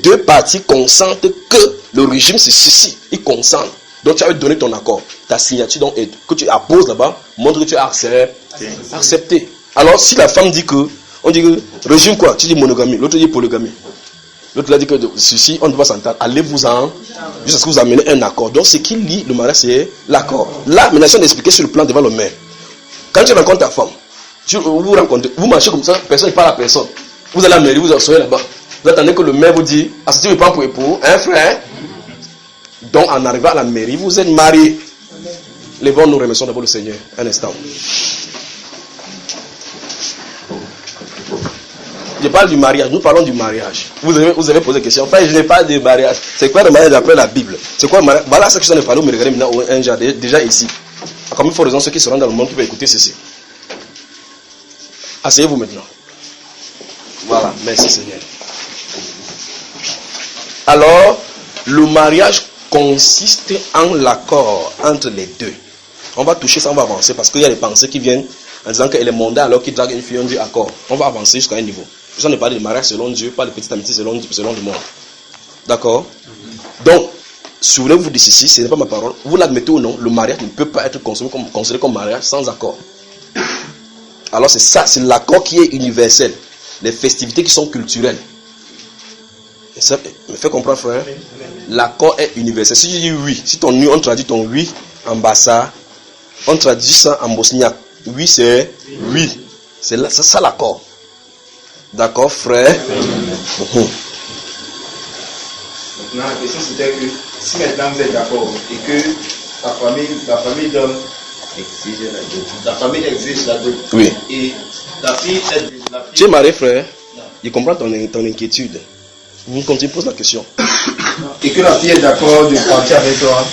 deux parties consentent que le régime, c'est ceci. Ils consentent. Donc, tu as donné ton accord. Ta signature donc, que tu apposes là-bas montre que tu as accepté. Alors, si la femme dit que, on dit que, régime quoi? Tu dis monogamie, l'autre dit polygamie. L'autre dit que ceci, on ne doit pas s'entendre. Allez-vous-en, jusqu'à ce que vous amenez un accord. Donc, ce qui lie le mariage, c'est l'accord. Là, maintenant, je vais expliquer sur le plan devant le maire. Quand tu rencontres ta femme, vous rencontrez, vous marchez comme ça, personne ne parle à personne. Vous allez à la mairie, vous asseyez là-bas. Vous attendez que le maire vous dise, ah, si tu me prends pour époux, hein, frère? Donc, en arrivant à la mairie, vous êtes mariés. Levons, nous remercions d'abord le Seigneur. Un instant. Je parle du mariage, nous parlons du mariage. Vous avez posé la question. Enfin, je n'ai pas de mariage. C'est quoi le mariage d'après la Bible? C'est quoi le mariage? Voilà ce que je suis en train de parler. Vous me regardez maintenant un genre déjà ici. Comme il faut raison, ceux qui seront dans le monde qui peuvent écouter ceci. Asseyez-vous maintenant. Voilà, merci Seigneur. Alors, le mariage consiste en l'accord entre les deux. On va toucher ça, on va avancer parce qu'il y a des pensées qui viennent en disant qu'elle est mondaine alors qu'il drague une fille, on dit accord. On va avancer jusqu'à un niveau. Je ne parle de mariage selon Dieu, pas de petite amitié selon le monde. D'accord? Donc, souvenez-vous de ceci, ce n'est pas ma parole. Vous l'admettez ou non, le mariage ne peut pas être considéré comme mariage sans accord. Alors c'est ça, c'est l'accord qui est universel. Les festivités qui sont culturelles. Et ça me fait comprendre, frère. L'accord est universel. Si je dis oui, si ton oui, on traduit ton oui en bassa, on traduit ça en bosniaque. Oui, c'est oui. C'est ça l'accord. D'accord, frère? Maintenant, la question c'était que si maintenant vous êtes d'accord et que la famille donne, la famille exige la dot. Oui. Et la fille. Tu es marié, frère? Je comprends ton inquiétude. Quand tu poses la question. Et que la fille est d'accord de partir avec toi,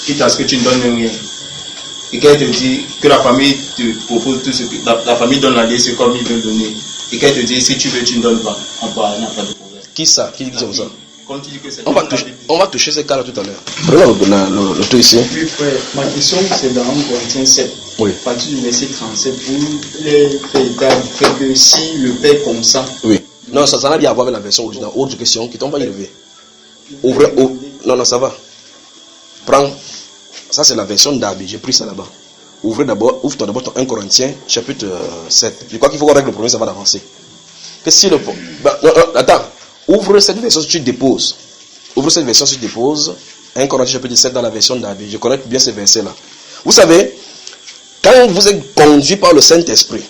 quitte à ce que tu ne donnes rien. Et qu'elle te dit que la famille te propose tout ce que. La famille donne la liste comme il veut donner. Et qu'elle te dit si tu veux, tu ne donnes pas. On n'a pas de problème. Qui ça? Qui dit comme ça? Quand tu dis que c'est on va toucher ces cas-là tout à l'heure. Prenons le tout ici. Oui, frère. Ma question, c'est dans 1 Corinthiens 7. Oui. À partir du verset 37, vous les faites que si le père consent. Oui. Non, ça n'a rien à voir avec la version originale. Autre question qui t'ont pas élevé. Non, ça va. Prends. Ça, c'est la version d'Abi. J'ai pris ça là-bas. Ouvre d'abord ton 1 Corinthiens, chapitre 7. Je crois qu'il faut qu'on règle le problème, ça va avancer. Que si le. Attends. Ouvre cette version si tu déposes. Ouvre cette version si tu déposes. 1 Corinthiens, chapitre 7 dans la version d'Abi. Je connais bien ces versets-là. Vous savez, quand vous êtes conduit par le Saint-Esprit,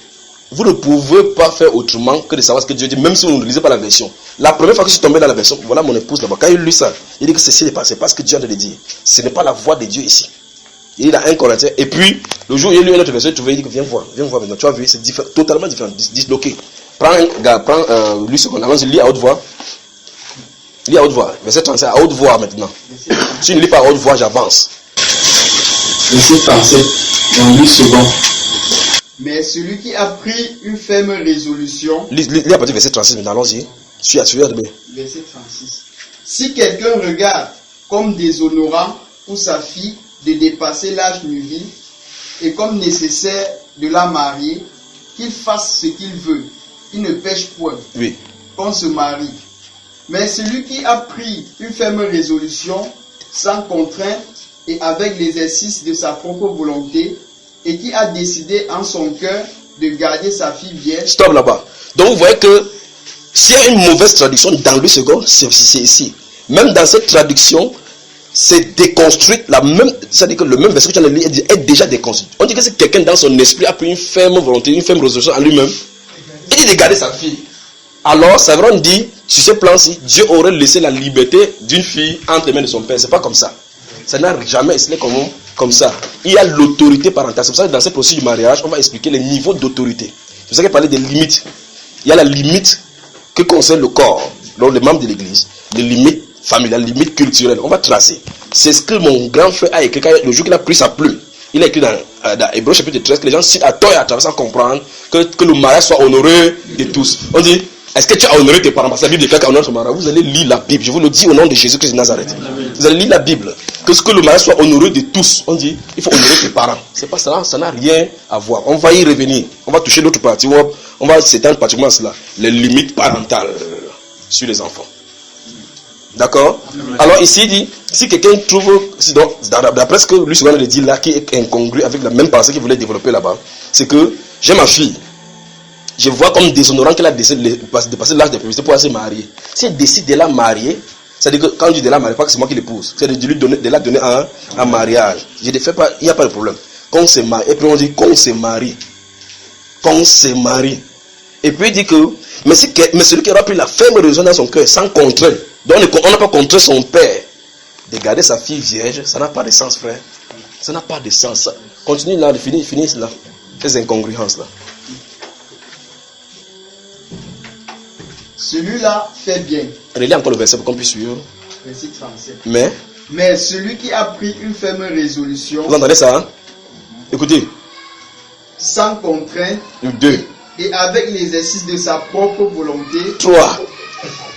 vous ne pouvez pas faire autrement que de savoir ce que Dieu dit, même si vous ne lisez pas la version. La première fois que je suis tombé dans la version, voilà mon épouse là-bas. Quand il lit ça, il dit que c'est pas ce que Dieu a de dire. Ce n'est pas la voix de Dieu ici. Il est dans 1 Corinthiens. Et puis, le jour où il y a lu une autre version, il dit que viens voir maintenant. Tu as vu, c'est totalement différent, disloqué. Lis seconde. Allons-y, lis à haute voix. Lis à haute voix. Verset 37, à haute voix maintenant. Si tu ne lis pas à haute voix, j'avance. Verset 37, dans 8 secondes. Mais celui qui a pris une ferme résolution. Lis à partir du verset 36 maintenant, allons-y. Je suis assuré de bien. Verset 36. Si quelqu'un regarde comme déshonorant pour sa fille de dépasser l'âge nubile et comme nécessaire de la marier, qu'il fasse ce qu'il veut. Il ne pêche point. Oui. Qu'on se marie. Mais celui qui a pris une ferme résolution sans contrainte et avec l'exercice de sa propre volonté et qui a décidé en son cœur de garder sa fille vierge. Stop là-bas. Donc vous voyez que s'il y a une mauvaise traduction dans le second, c'est ici. Même dans cette traduction, c'est déconstruit. C'est-à-dire que le même verset que tu as lu est déjà déconstruit. On dit que c'est quelqu'un dans son esprit a pris une ferme volonté, une ferme résolution en lui-même. Il dit de garder sa fille. Alors, c'est vrai, on dit, sur ce plan-ci, Dieu aurait laissé la liberté d'une fille entre les mains de son père. C'est pas comme ça. Ça n'a jamais été comme ça. Il y a l'autorité parentale. C'est pour ça que dans ce processus du mariage, on va expliquer les niveaux d'autorité. C'est pour ça qu'il parlait des limites. Il y a la limite que concerne le corps, donc les membres de l'église, les limites familiales, les limites culturelles. On va tracer. C'est ce que mon grand frère a écrit le jour qu'il a pris sa plume. Il a écrit dans Hébreux chapitre 13 que les gens citent à tort et à travers sans comprendre que le mariage soit honoré de tous. On dit, est-ce que tu as honoré tes parents? Parce que la Bible déclare qu'on honore son mariage. Vous allez lire la Bible. Je vous le dis au nom de Jésus-Christ de Nazareth. Vous allez lire la Bible. Que ce que le mariage soit honoré de tous. On dit, il faut honorer tes parents. C'est pas ça, ça n'a rien à voir. On va y revenir. On va toucher l'autre partie. On va s'étendre pratiquement à cela. Les limites parentales sur les enfants. D'accord? Alors ici, il dit, si quelqu'un trouve, d'après ce que lui souvent le dit là, qui est incongru avec la même pensée qu'il voulait développer là-bas, c'est que j'ai ma fille. Je vois comme déshonorant qu'elle a décidé de passer l'âge de pubérité pour se marier. Si elle décide de la marier, c'est-à-dire que quand on dit de la marier, pas que c'est moi qui l'épouse, c'est de la donner un mariage. Je ne fais pas, il n'y a pas de problème. Qu'on se marie, et puis on dit qu'on se marie. Qu'on se marie. Et puis il dit que, mais celui qui aura pris la ferme raison dans son cœur, sans contrainte, donc on n'a pas contraint son père de garder sa fille vierge, ça n'a pas de sens, frère. Ça n'a pas de sens. Continue là, finis là. Ces incongruences là. Celui-là fait bien. Relis encore le verset pour qu'on puisse suivre. Verset 37. Mais celui qui a pris une ferme résolution. Vous entendez ça, hein? Écoutez. Sans contrainte. 2. Et avec l'exercice de sa propre volonté. 3.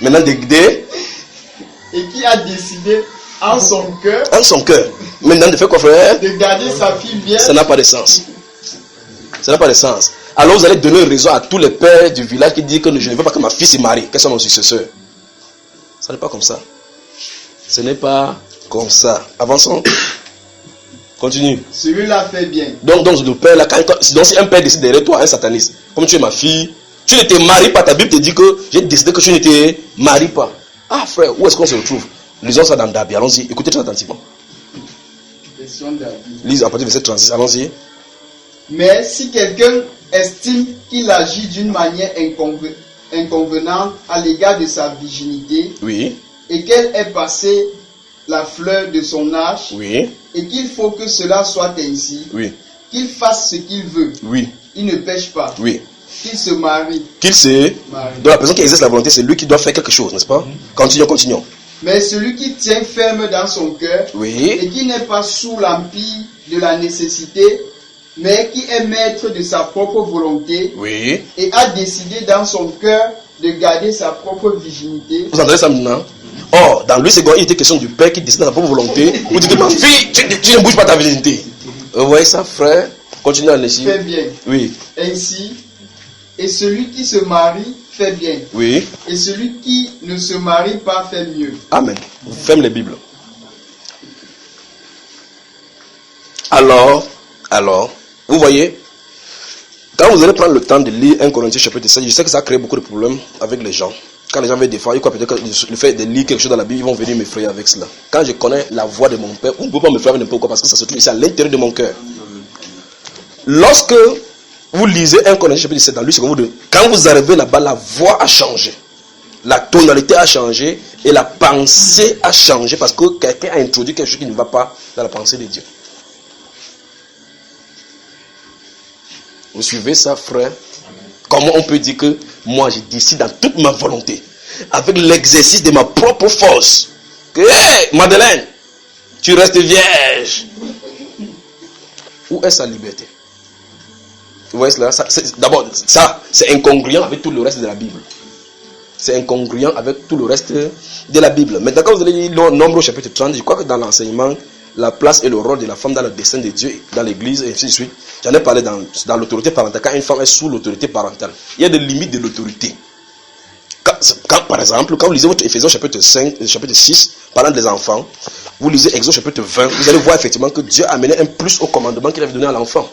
Maintenant, et qui a décidé en son cœur. En son cœur. Maintenant, de faire quoi, frère? De garder sa fille bien. Ça n'a pas de sens. Ça n'a pas de sens. Alors vous allez donner raison à tous les pères du village qui disent que je ne veux pas que ma fille se marie, qu'elle soit mon successeur. Ça n'est pas comme ça. Ce n'est pas comme ça. Avançons. Continue. Celui-là fait bien. Donc le père là, donc si un père décide derrière toi, un sataniste, comme tu es ma fille, tu ne te maries pas, ta Bible te dit que j'ai décidé que tu ne te maries pas. Ah frère, où est-ce qu'on se retrouve? Lisons ça dans Dabi, allons-y, écoutez très attentivement. Lise à partir du verset 36, allons-y. Mais si quelqu'un estime qu'il agit d'une manière inconvenante à l'égard de sa virginité, oui, et qu'elle ait passé la fleur de son âge, oui, et qu'il faut que cela soit ainsi, oui, qu'il fasse ce qu'il veut, oui, il ne pêche pas, oui, qu'il se marie, donc la personne qui exerce la volonté, c'est lui qui doit faire quelque chose, n'est-ce pas? Continuons. Mais celui qui tient ferme dans son cœur, oui, et qui n'est pas sous l'empire de la nécessité, mais qui est maître de sa propre volonté, oui, et a décidé dans son cœur de garder sa propre virginité. Vous entendez ça maintenant? Or, dans lui second, il était question du père qui décide dans sa propre volonté. Vous dites, ma fille, tu ne bouges pas ta virginité. Vous voyez ça, frère? Continuez à laisser. Fait bien. Oui. Ainsi, et celui qui se marie fait bien. Oui. Et celui qui ne se marie pas fait mieux. Amen. Vous fermez les Bibles. Alors, vous voyez, quand vous allez prendre le temps de lire 1 Corinthiens chapitre 7, je sais que ça crée beaucoup de problèmes avec les gens. Quand les gens veulent des fois, ils croient peut-être que le fait de lire quelque chose dans la Bible, ils vont venir m'effrayer avec cela. Quand je connais la voix de mon père, vous ne pouvez pas me faire n'importe quoi parce que ça se trouve ici à l'intérieur de mon cœur. Lorsque vous lisez 1 Corinthiens chapitre 7 dans lui, quand vous arrivez là-bas, la voix a changé. La tonalité a changé et la pensée a changé parce que quelqu'un a introduit quelque chose qui ne va pas dans la pensée de Dieu. Vous suivez ça, frère? comment on peut dire que moi je décide dans toute ma volonté, avec l'exercice de ma propre force, que hey, Madeleine, tu restes vierge. Où est sa liberté? Vous voyez cela? D'abord, ça, c'est incongruent avec tout le reste de la Bible. C'est incongruent avec tout le reste de la Bible. Maintenant, quand vous allez lire Nombre au chapitre 30, je crois que dans l'enseignement, la place et le rôle de la femme dans le dessein de Dieu, dans l'église, et ainsi de suite. J'en ai parlé dans l'autorité parentale. Quand une femme est sous l'autorité parentale, il y a des limites de l'autorité. Par exemple, quand vous lisez votre Éphésiens chapitre 5, chapitre 6, parlant des enfants, vous lisez Exode chapitre 20, vous allez voir effectivement que Dieu a amené un plus au commandement qu'il avait donné à l'enfant.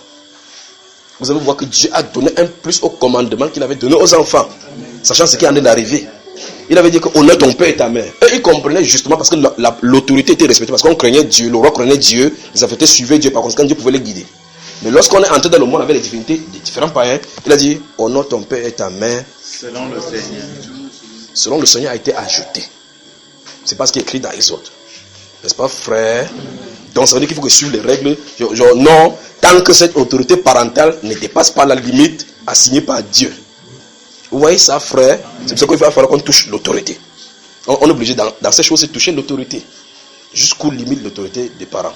Vous allez voir que Dieu a donné un plus au commandement qu'il avait donné aux enfants, sachant ce qui est en train d'arriver. Il avait dit que honore ton père et ta mère. Et ils comprenaient justement parce que l'autorité était respectée, parce qu'on craignait Dieu, le roi craignait Dieu, les affectés suivaient Dieu, par conséquent Dieu pouvait les guider. Mais lorsqu'on est entré dans le monde avec les divinités des différents païens, il a dit honore ton père et ta mère. Selon le Seigneur. Selon le Seigneur a été ajouté. C'est pas ce qui est écrit dans Exode. N'est-ce pas, frère? Donc ça veut dire qu'il faut que suivre les règles. Genre, non, tant que cette autorité parentale ne dépasse pas la limite assignée par Dieu. Vous voyez ça, frère? C'est pour ça qu'il va falloir qu'on touche l'autorité. On est obligé dans ces choses de toucher l'autorité. Jusqu'où limite l'autorité des parents.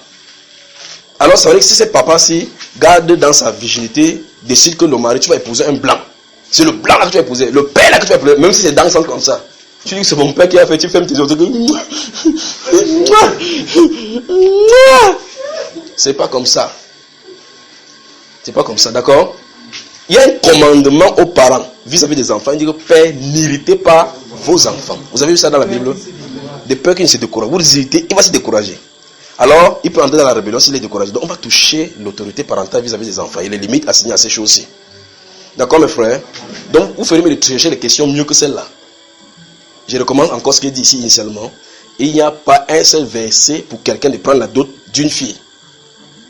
Alors ça veut dire que si ce papa-ci garde dans sa virginité, décide que le mari, tu vas épouser un blanc. C'est le blanc là que tu vas épouser. Le père là que tu vas épouser. Même si c'est dans le sang comme ça. Tu dis que c'est mon père qui a fait, tu fermes tes autres. C'est pas comme ça. C'est pas comme ça, d'accord? Il y a un commandement aux parents vis-à-vis des enfants. Il dit que père, n'irritez pas vos enfants. Vous avez vu ça dans la Bible? Des peurs qui ne se découragent. Vous les irritez, il va se décourager. Alors, il peut entrer dans la rébellion s'il est découragé. Donc, on va toucher l'autorité parentale vis-à-vis des enfants. Et les limites assignées à ces choses-ci. D'accord, mes frères? Donc, vous ferez me chercher les questions mieux que celles-là. Je recommande encore ce qu'il dit ici initialement. Il n'y a pas un seul verset pour quelqu'un de prendre la dot d'une fille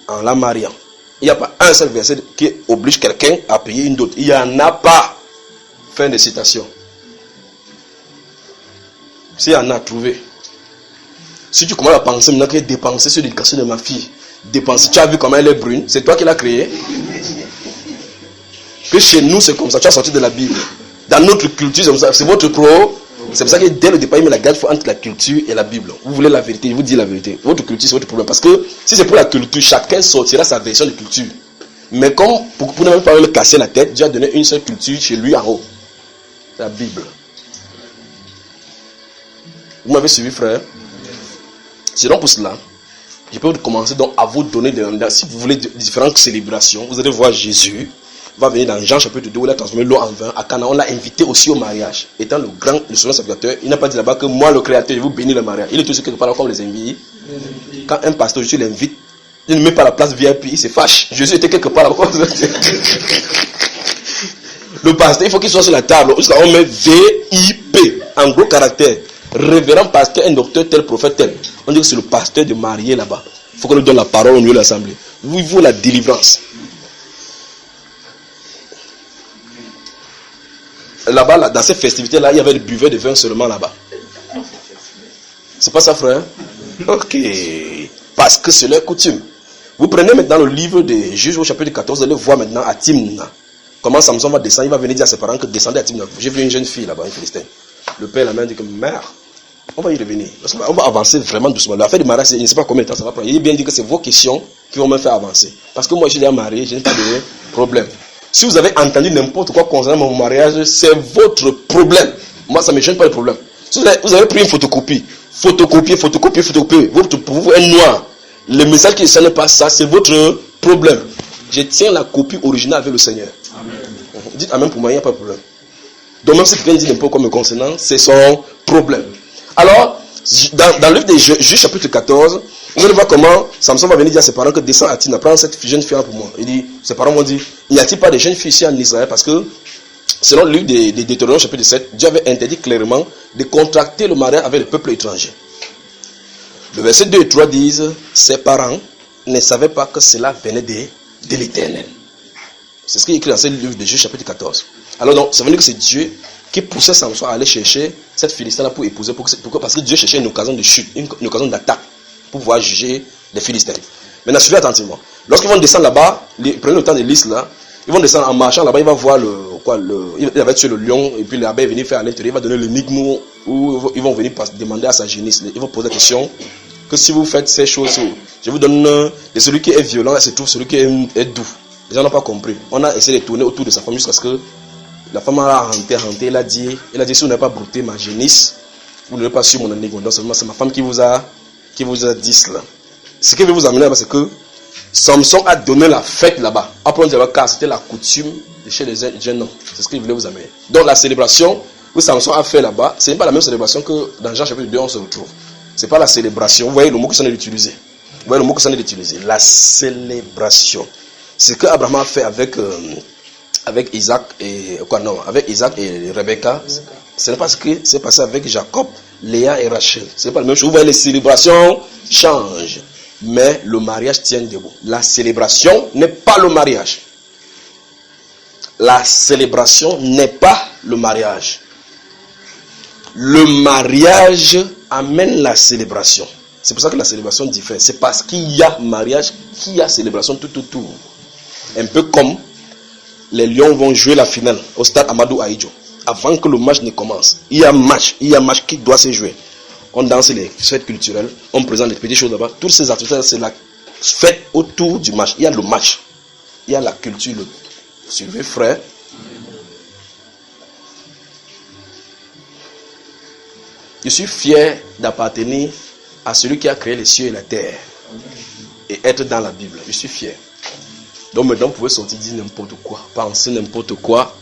en la mariant. Il n'y a pas un seul verset qui oblige quelqu'un à payer une dot. Il n'y en a pas. Fin de citation. S'il y en a, trouvé. Si tu commences à penser maintenant que dépenser sur l'éducation de ma fille, dépenser, tu as vu comment elle est brune, c'est toi qui l'as créée. Que chez nous c'est comme ça, tu as sorti de la Bible. Dans notre culture, c'est comme ça, c'est votre pro. C'est pour ça que dès le départ, il met la garde entre la culture et la Bible. Vous voulez la vérité, je vous dis la vérité. Votre culture, c'est votre problème. Parce que si c'est pour la culture, chacun sortira sa version de culture. Mais comme pour ne même pas me casser la tête, Dieu a donné une seule culture chez lui en haut. La Bible. Vous m'avez suivi, frère? C'est donc pour cela, je peux commencer donc à vous donner, si vous voulez, différentes célébrations. Vous allez voir Jésus va venir dans Jean chapitre 2 où il a transformé l'eau en vin. À Cana, on l'a invité aussi au mariage. Étant le grand, le souverain sacrificateur, il n'a pas dit là-bas que moi, le créateur, je vous bénis le mariage. Il est aussi quelque part là comme les invités. Quand un pasteur, Jésus l'invite, il ne met pas la place VIP, il se fâche. Jésus était quelque part là-bas. Le pasteur, il faut qu'il soit sur la table. On met VIP, en gros caractère. Révérend pasteur, un docteur tel, prophète tel. On dit que c'est le pasteur de marié là-bas. Il faut qu'on lui donne la parole au milieu de l'assemblée. Vous voulez la délivrance. Là-bas, là, dans ces festivités-là, il y avait le buveur de vin seulement là-bas. C'est pas ça, frère? Ok. Parce que c'est leur coutume. Vous prenez maintenant le livre des Juges au chapitre 14, vous allez voir maintenant à Timna. Comment Samson va descendre, il va venir dire à ses parents que descendez à Timna. J'ai vu une jeune fille là-bas, une Philistine. Le père la main dit que mère, on va y revenir. On va avancer vraiment doucement. L'affaire du mariage, je ne sais pas combien de temps ça va prendre. Il est bien dit que c'est vos questions qui vont me faire avancer. Parce que moi, je suis déjà marié, je n'ai pas de problème. Si vous avez entendu n'importe quoi concernant mon mariage, c'est votre problème. Moi, ça ne me gêne pas le problème. Si vous avez pris une photocopie, photocopier, pour vous, un noir. Le message qui ne n'est pas ça, c'est votre problème. Je tiens la copie originale avec le Seigneur. Amen. Dites amen pour moi, il n'y a pas de problème. Donc même si quelqu'un dit n'importe quoi me concernant, c'est son problème. Alors, dans le livre des Juges chapitre 14, vous allez voir comment Samson va venir dire à ses parents que descends à Timna, prends cette jeune fille pour moi. Il dit, ses parents vont dire, n'y a-t-il pas de jeunes filles ici en Israël? Parce que, selon le livre des Deutéronomes chapitre 7, Dieu avait interdit clairement de contracter le mariage avec le peuple étranger. Le verset 2 et 3 disent, ses parents ne savaient pas que cela venait de l'Éternel. C'est ce qui est écrit dans ce livre des Juges chapitre 14. Alors donc, ça veut dire que c'est Dieu qui poussait Samson à aller chercher cette Philistine-là pour épouser. Pourquoi? Parce que Dieu cherchait une occasion de chute, une occasion d'attaque pour pouvoir juger les Philistins. Maintenant, suivez attentivement. Lorsqu'ils vont descendre là-bas, prenez le temps de lire là, Ils vont descendre en marchant là-bas, il va voir il avait tué le lion, et puis l'abbé est venu faire à l'intérieur, il va donner l'énigme où ils vont venir demander à sa génisse. Ils vont poser la question que si vous faites ces choses, je vous donne de celui qui est violent, c'est tout celui qui est doux. Les gens n'ont pas compris. On a essayé de tourner autour de sa femme jusqu'à ce que la femme a hanté, elle a dit si vous n'avez pas brouté ma génisse, vous n'avez pas su mon énigme. Donc c'est ma femme qui vous a dit cela. Ce qui veut vous amener là-bas, c'est que Samson a donné la fête là-bas. Après, car c'était la coutume de chez les jeunes hommes. C'est ce qu'il voulait vous amener. Donc la célébration que Samson a fait là-bas, ce n'est pas la même célébration que dans Jean chapitre 2 on se retrouve. Ce n'est pas la célébration. Vous voyez le mot que ça est utilisé. La célébration. C'est ce que Abraham a fait avec Isaac et Rebecca. Ce n'est pas ce qui s'est passé avec Jacob, Léa et Rachel. Ce n'est pas la même chose. Vous voyez, les célébrations changent. Mais le mariage tient debout. La célébration n'est pas le mariage. La célébration n'est pas le mariage. Le mariage amène la célébration. C'est pour ça que la célébration diffère. C'est parce qu'il y a mariage qu'il y a célébration tout autour. Un peu comme les Lions vont jouer la finale au stade Amadou Ahidjo. Avant que le match ne commence, il y a match qui doit se jouer. On danse les fêtes culturelles, on présente des petites choses là-bas. Toutes ces activités, c'est la fête autour du match. Il y a le match, il y a la culture. Suivez, frère. Je suis fier d'appartenir à celui qui a créé les cieux et la terre et être dans la Bible. Je suis fier. Donc maintenant, vous pouvez sortir dire n'importe quoi, penser n'importe quoi.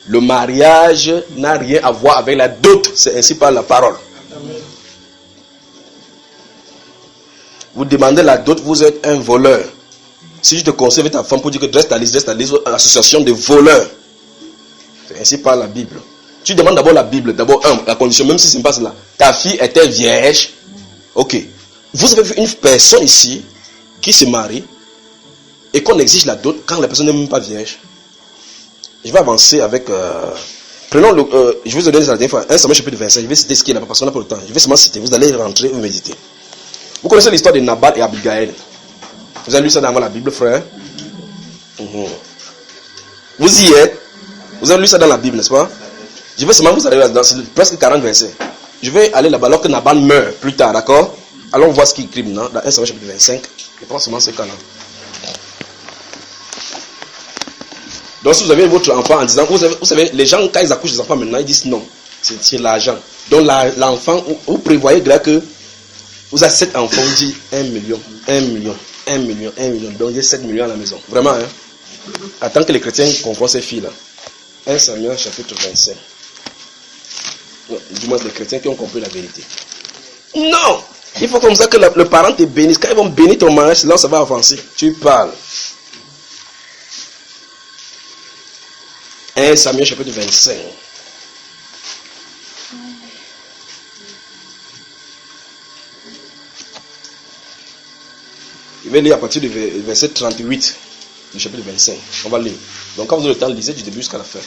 Le mariage n'a rien à voir avec la dot. C'est ainsi par la parole. Amen. Vous demandez la dot, vous êtes un voleur. Si je te conseille ta femme pour dire que dresse ta liste, association de voleurs. C'est ainsi par la Bible. Tu demandes d'abord la Bible, d'abord la condition, même si ce n'est pas cela. Ta fille était vierge. Ok. Vous avez vu une personne ici qui se marie et qu'on exige la dot quand la personne n'est même pas vierge. Je vais avancer avec... prenons le... je vais vous donner la dernière fois. 1 Samuel chapitre 25. Je vais citer ce qui est là-bas parce qu'on n'a pas le temps. Je vais seulement citer. Vous allez rentrer ou méditer. Vous connaissez l'histoire de Nabal et Abigail. Vous avez lu ça dans la Bible, frère? Vous y êtes? Vous avez lu ça dans la Bible, n'est-ce pas? Je vais seulement vous aller dans presque 40 versets. Je vais aller là-bas alors que Nabal meurt plus tard, d'accord? Allons voir ce qu'il écrit maintenant dans 1 Samuel chapitre 25. Je prends seulement ce cas-là. Donc si vous avez votre enfant en disant, vous savez, les gens quand ils accouchent des enfants maintenant, ils disent non, c'est l'argent. Donc l'enfant, vous prévoyez que vous avez 7 enfants, vous dites 1 million, 1 million, 1 million, 1 million. Donc il y a 7 millions à la maison. Vraiment, hein? Attends que les chrétiens comprennent ces filles-là. 1 Samuel chapitre 25. Du moins les chrétiens qui ont compris la vérité. Non! Il faut comme ça que le parent te bénisse. Quand ils vont bénir ton mariage, là ça va avancer. Tu parles. 1 Samuel chapitre 25. Je vais lire à partir du verset 38 du chapitre 25. On va lire. Donc quand vous avez le temps, lisez du début jusqu'à la fin.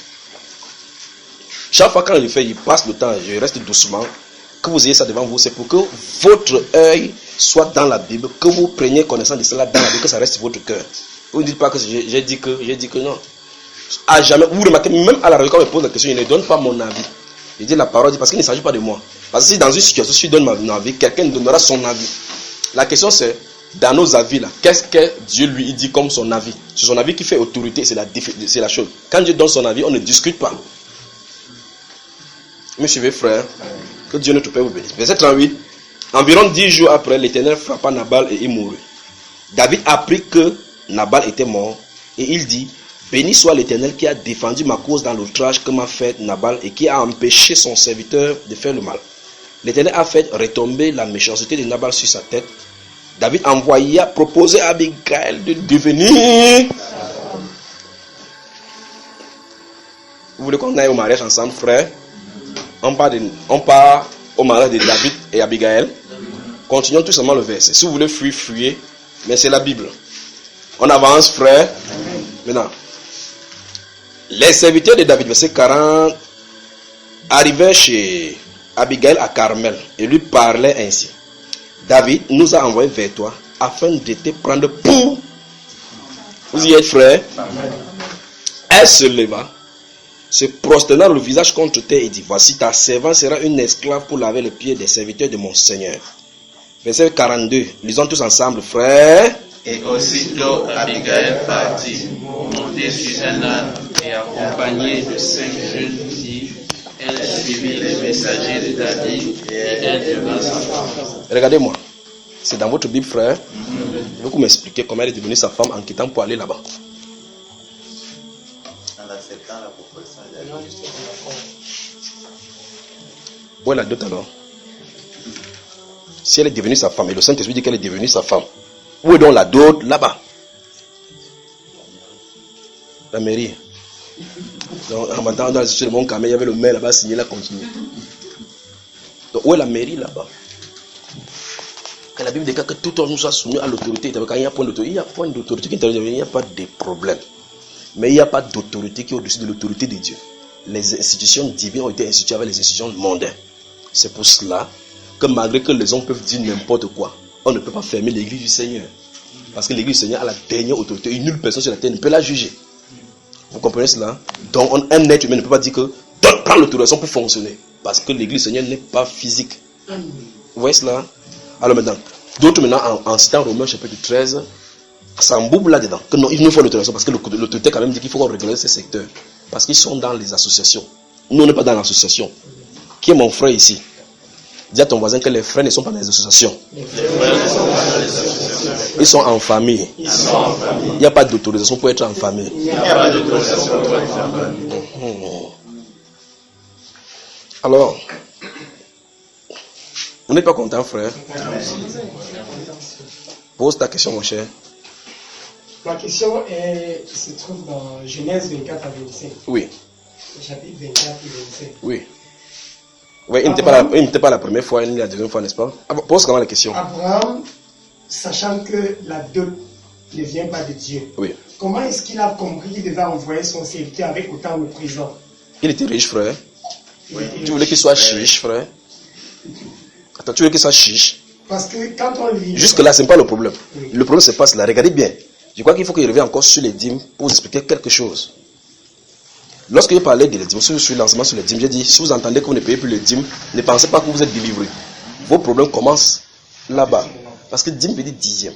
Chaque fois quand je fais, il passe le temps, je reste doucement. Que vous ayez ça devant vous, c'est pour que votre œil soit dans la Bible, que vous preniez connaissance de cela dans la Bible, que ça reste votre cœur. Vous ne dites pas que j'ai dit que non. À jamais, vous remarquez, même à la radio, quand on me pose la question, je ne donne pas mon avis. Je dis la parole, parce qu'il ne s'agit pas de moi. Parce que si dans une situation, si je donne mon avis, quelqu'un donnera son avis. La question c'est, dans nos avis là, qu'est-ce que Dieu lui dit comme son avis? C'est son avis qui fait autorité, c'est la chose. Quand Dieu donne son avis, on ne discute pas. Me suivez, frère? Que Dieu notre Père vous bénisse. Verset 38. Environ 10 jours après, l'Éternel frappa Nabal et il mourut. David apprit que Nabal était mort et il dit, béni soit l'Éternel qui a défendu ma cause dans l'outrage que m'a fait Nabal et qui a empêché son serviteur de faire le mal. L'Éternel a fait retomber la méchanceté de Nabal sur sa tête. David envoya proposer à Abigail de devenir... Vous voulez qu'on aille au mariage ensemble, frère? On part au mariage de David et Abigail. Continuons tout simplement le verset. Si vous voulez fuir, fuyez. Mais c'est la Bible. On avance, frère. Maintenant, les serviteurs de David, verset 40, arrivèrent chez Abigail à Carmel et lui parlaient ainsi. David nous a envoyés vers toi afin de te prendre pour... Vous y êtes, frère? Elle se leva, se prosterna le visage contre terre et dit, voici ta servante sera une esclave pour laver les pieds des serviteurs de mon Seigneur. Verset 42, lisons tous ensemble, frères. Et aussitôt Abigail partit, montée sur un âne et accompagnée de 5 jeunes filles, elle suivit les messagers de David et elle devint sa femme. Regardez-moi, c'est dans votre Bible, frère. Vous m'expliquer comment elle est devenue sa femme en quittant pour aller là-bas. En acceptant la proposition de Où est la dot alors? Si elle est devenue sa femme, et le Saint-Esprit dit qu'elle est devenue sa femme, où est donc la dot là-bas? La mairie. Donc, en même temps, dans le monde Camé, il y avait le maire là-bas signé, là, continué. Donc, où est la mairie là-bas? Quand la Bible déclare que tout homme soit soumis à l'autorité, quand il y a point d'autorité, il y a point d'autorité qui intervient, il n'y a pas de problème. Mais il n'y a pas d'autorité qui est au-dessus de l'autorité de Dieu. Les institutions divines ont été instituées avec les institutions mondaines. C'est pour cela que malgré que les hommes peuvent dire n'importe quoi, on ne peut pas fermer l'église du Seigneur. Parce que l'église du Seigneur a la dernière autorité et nulle personne sur la terre ne peut la juger. Vous comprenez cela? Donc un être humain ne peut pas dire que prends l'autorisation pour fonctionner. Parce que l'église du Seigneur n'est pas physique. Vous voyez cela? Alors maintenant, d'autres maintenant en citant Romains chapitre 13, ça embouble là-dedans. Que non, il nous faut l'autorisation parce que l'autorité quand même dit qu'il faut qu'on régule ces secteurs. Parce qu'ils sont dans les associations. Nous, on n'est pas dans l'association. Qui est mon frère ici? Dis à ton voisin que les frères ne sont pas dans les associations. Ils sont en famille. Il n'y a pas d'autorisation pour être en famille. Alors, vous n'êtes pas content, frère? Pose ta question, mon cher. Ma question se trouve dans Genèse 24 à 25. Oui. Chapitre 24 et 25. Oui. Oui, il n'était pas la première fois, il la deuxième fois, n'est-ce pas? Pose comment la question? Abraham, sachant que la dot ne vient pas de Dieu, oui. Comment est-ce qu'il a compris qu'il devait envoyer son serviteur avec autant de présents? Il était riche, frère. Oui. Tu voulais qu'il soit chiche, frère? Attends, tu veux qu'il soit chiche? Parce que quand on lit... Jusque-là, ce n'est pas le problème. Oui. Le problème, c'est pas cela. Regardez bien. Je crois qu'il faut qu'il revienne encore sur les dîmes pour vous expliquer quelque chose. Lorsque je parlais des dîmes, sur l'enseignement sur les dîmes, j'ai dit, si vous entendez que vous ne payez plus les dîmes, ne pensez pas que vous êtes délivré. Vos problèmes commencent là-bas. Parce que dîme veut dire dixième.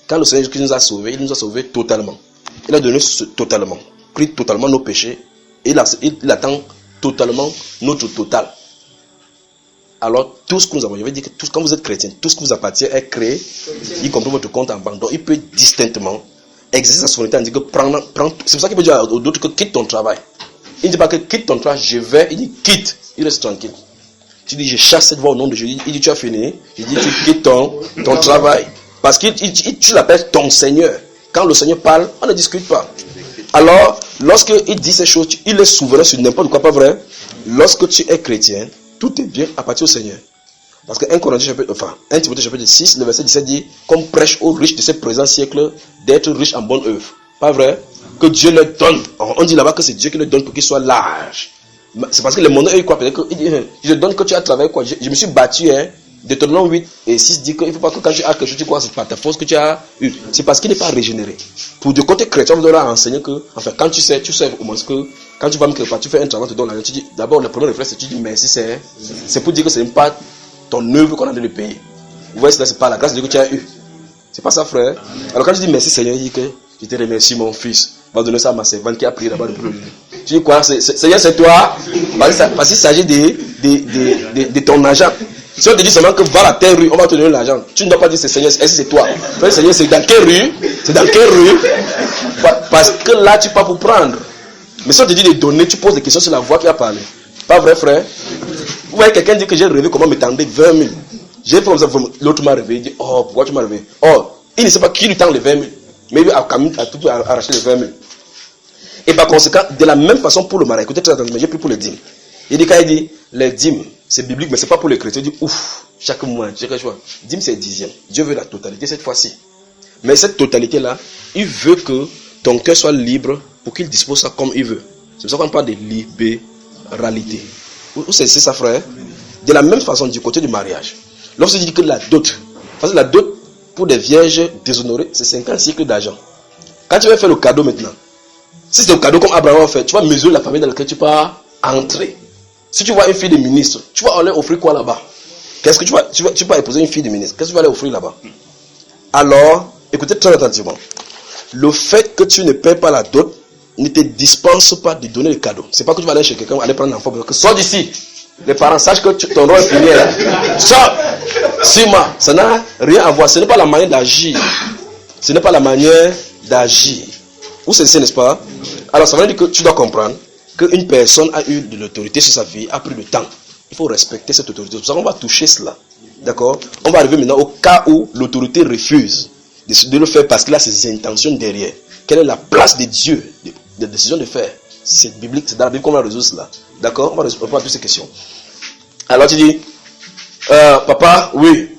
Quand le Seigneur nous a sauvés, il nous a sauvés totalement. Il a donné totalement, pris totalement nos péchés, et il attend totalement notre total. Alors, tout ce que nous avons, je veux dire que quand vous êtes chrétien, tout ce qui vous appartient est créé, y compris votre compte en banque. Donc, il peut distinctement exercer sa souveraineté en disant que prends. C'est pour ça qu'il peut dire aux autres que quitte ton travail. Il ne dit pas que quitte ton travail, je vais, il dit quitte, il reste tranquille. Tu dis je chasse cette voix au nom de Jésus, il dit tu as fini, il dit tu quittes ton travail. Parce que tu l'appelles ton Seigneur. Quand le Seigneur parle, on ne discute pas. Alors, lorsqu'il dit ces choses, il est souverain sur n'importe quoi, pas vrai? Lorsque tu es chrétien, tout est bien à partir au Seigneur. Parce que 1 Timothée chapitre 6, le verset 17 dit, comme prêche aux riches de ce présent siècle, d'être riches en bonne œuvre. Pas vrai? Que Dieu leur donne. On dit là-bas que c'est Dieu qui leur donne pour qu'ils soient larges. C'est parce que les monnaie, ils croient peut-être qu'il dit, je donne que tu as travaillé quoi. Je me suis battu, hein. Deutéronome 8 et 6 dit qu'il ne faut pas que quand tu as quelque chose, tu crois que c'est par ta force que tu as eu. C'est parce qu'il n'est pas régénéré. Pour du côté chrétien, on doit leur enseigner que, enfin, quand tu sais au moins que, quand tu vas me quelque part, tu fais un travail, tu donnes l'argent, tu dis, d'abord, le premier réflexe, c'est tu dis merci, c'est pour dire que ce n'est pas ton œuvre qu'on a de le payer. Vous voyez, c'est pas la grâce de Dieu que tu as eu. C'est pas ça, frère. Alors quand tu dis merci, Seigneur, il dit que je te remercie, mon fils. Va donner ça à ma servante qui a prié là-bas depuis le début. Tu dis quoi? Seigneur, c'est toi. Parce qu'il s'agit de ton argent. Si on te dit seulement que va à telle rue, on va te donner l'argent. Tu ne dois pas dire c'est Seigneur, est-ce que c'est toi? Le Seigneur, c'est dans quelle rue? C'est dans quelle rue? Parce que là, tu pars pour prendre. Mais si on te dit de donner, tu poses des questions sur la voix qui a parlé. Pas vrai, frère? Vous voyez, quelqu'un dit que j'ai rêvé comment me tendait 20 000. J'ai fait comme ça, l'autre m'a réveillé, il dit, oh, pourquoi tu m'as réveillé? Oh, il ne sait pas qui lui tend les 20 000. Mais il a tout arraché les 20 000. Et par conséquent, de la même façon pour le mariage, écoutez très attention, mais j'ai pris pour les dîmes. Il dit, quand il dit, les dîmes, c'est biblique, mais c'est pas pour les chrétiens. Il dit, ouf, chaque mois, chaque choix. Dîme, c'est dixième. Dieu veut la totalité cette fois-ci. Mais cette totalité-là, il veut que ton cœur soit libre pour qu'il dispose ça comme il veut. C'est pour ça qu'on parle de libéralité. Où c'est ça, frère? De la même façon, du côté du mariage. Lorsque je dis que la dot, parce que la dot, pour des vierges déshonorées, c'est 50 cycles d'argent. Quand tu vas faire le cadeau maintenant, Si c'est un cadeau comme Abraham a fait, tu vas mesurer la famille dans laquelle tu vas entrer. Si tu vois une fille de ministre, tu vas aller offrir quoi là-bas? Qu'est-ce que tu vas épouser une fille de ministre? Qu'est-ce que tu vas aller offrir là-bas? Alors, écoutez très attentivement. Le fait que tu ne paies pas la dot ne te dispense pas de donner le cadeau. C'est pas que tu vas aller chez quelqu'un, aller prendre un enfant, sors d'ici. Les parents sachent que ton rôle est fini. Sors! 6 mois. Ça n'a rien à voir. Ce n'est pas la manière d'agir. Ce n'est pas la manière d'agir. Vous savez, n'est-ce pas? Alors, ça veut dire que tu dois comprendre qu'une personne a eu de l'autorité sur sa vie, a pris du temps. Il faut respecter cette autorité. C'est pour ça qu'on va toucher cela. D'accord? On va arriver maintenant au cas où l'autorité refuse de le faire parce qu'il a ses intentions derrière. Quelle est la place de Dieu, de décision de faire? C'est biblique, c'est dans la Bible qu'on va résoudre cela. D'accord? On va répondre à toutes ces questions. Alors tu dis, papa, oui,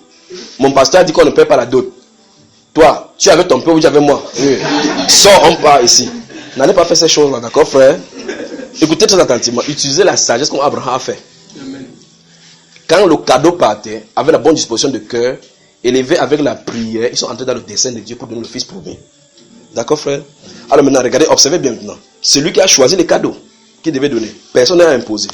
mon pasteur a dit qu'on ne paie pas la dot. Toi, tu es avec ton père ou tu es avec moi? Oui. Sors, on part ici. N'allez pas faire ces choses-là, d'accord, frère? Écoutez très attentivement. Utilisez la sagesse comme Abraham a fait. Amen. Quand le cadeau partait, avec la bonne disposition de cœur, élevé avec la prière, ils sont entrés dans le dessein de Dieu pour donner le fils promis. D'accord, frère? Alors maintenant, regardez, observez bien maintenant. Celui qui a choisi les cadeaux qu'il devait donner, personne n'a imposé.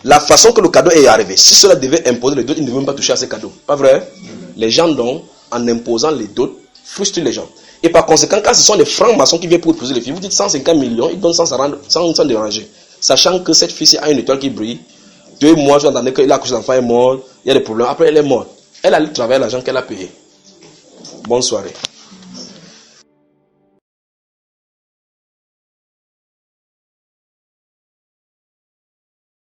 La façon que le cadeau est arrivé, si cela devait imposer les dots, ils ne devaient même pas toucher à ces cadeaux. Pas vrai? Les gens donc, en imposant les dots, frustrent les gens. Et par conséquent, quand ce sont les francs-maçons qui viennent pour épouser les filles, vous dites 150 millions, ils donnent sans déranger. Sachant que cette fille a une étoile qui brille, 2 mois, tu entendais qu'il a accouché d'enfant, est mort, il y a des problèmes, après elle est morte. Elle a travaillé l'argent qu'elle a payé. Bonne soirée.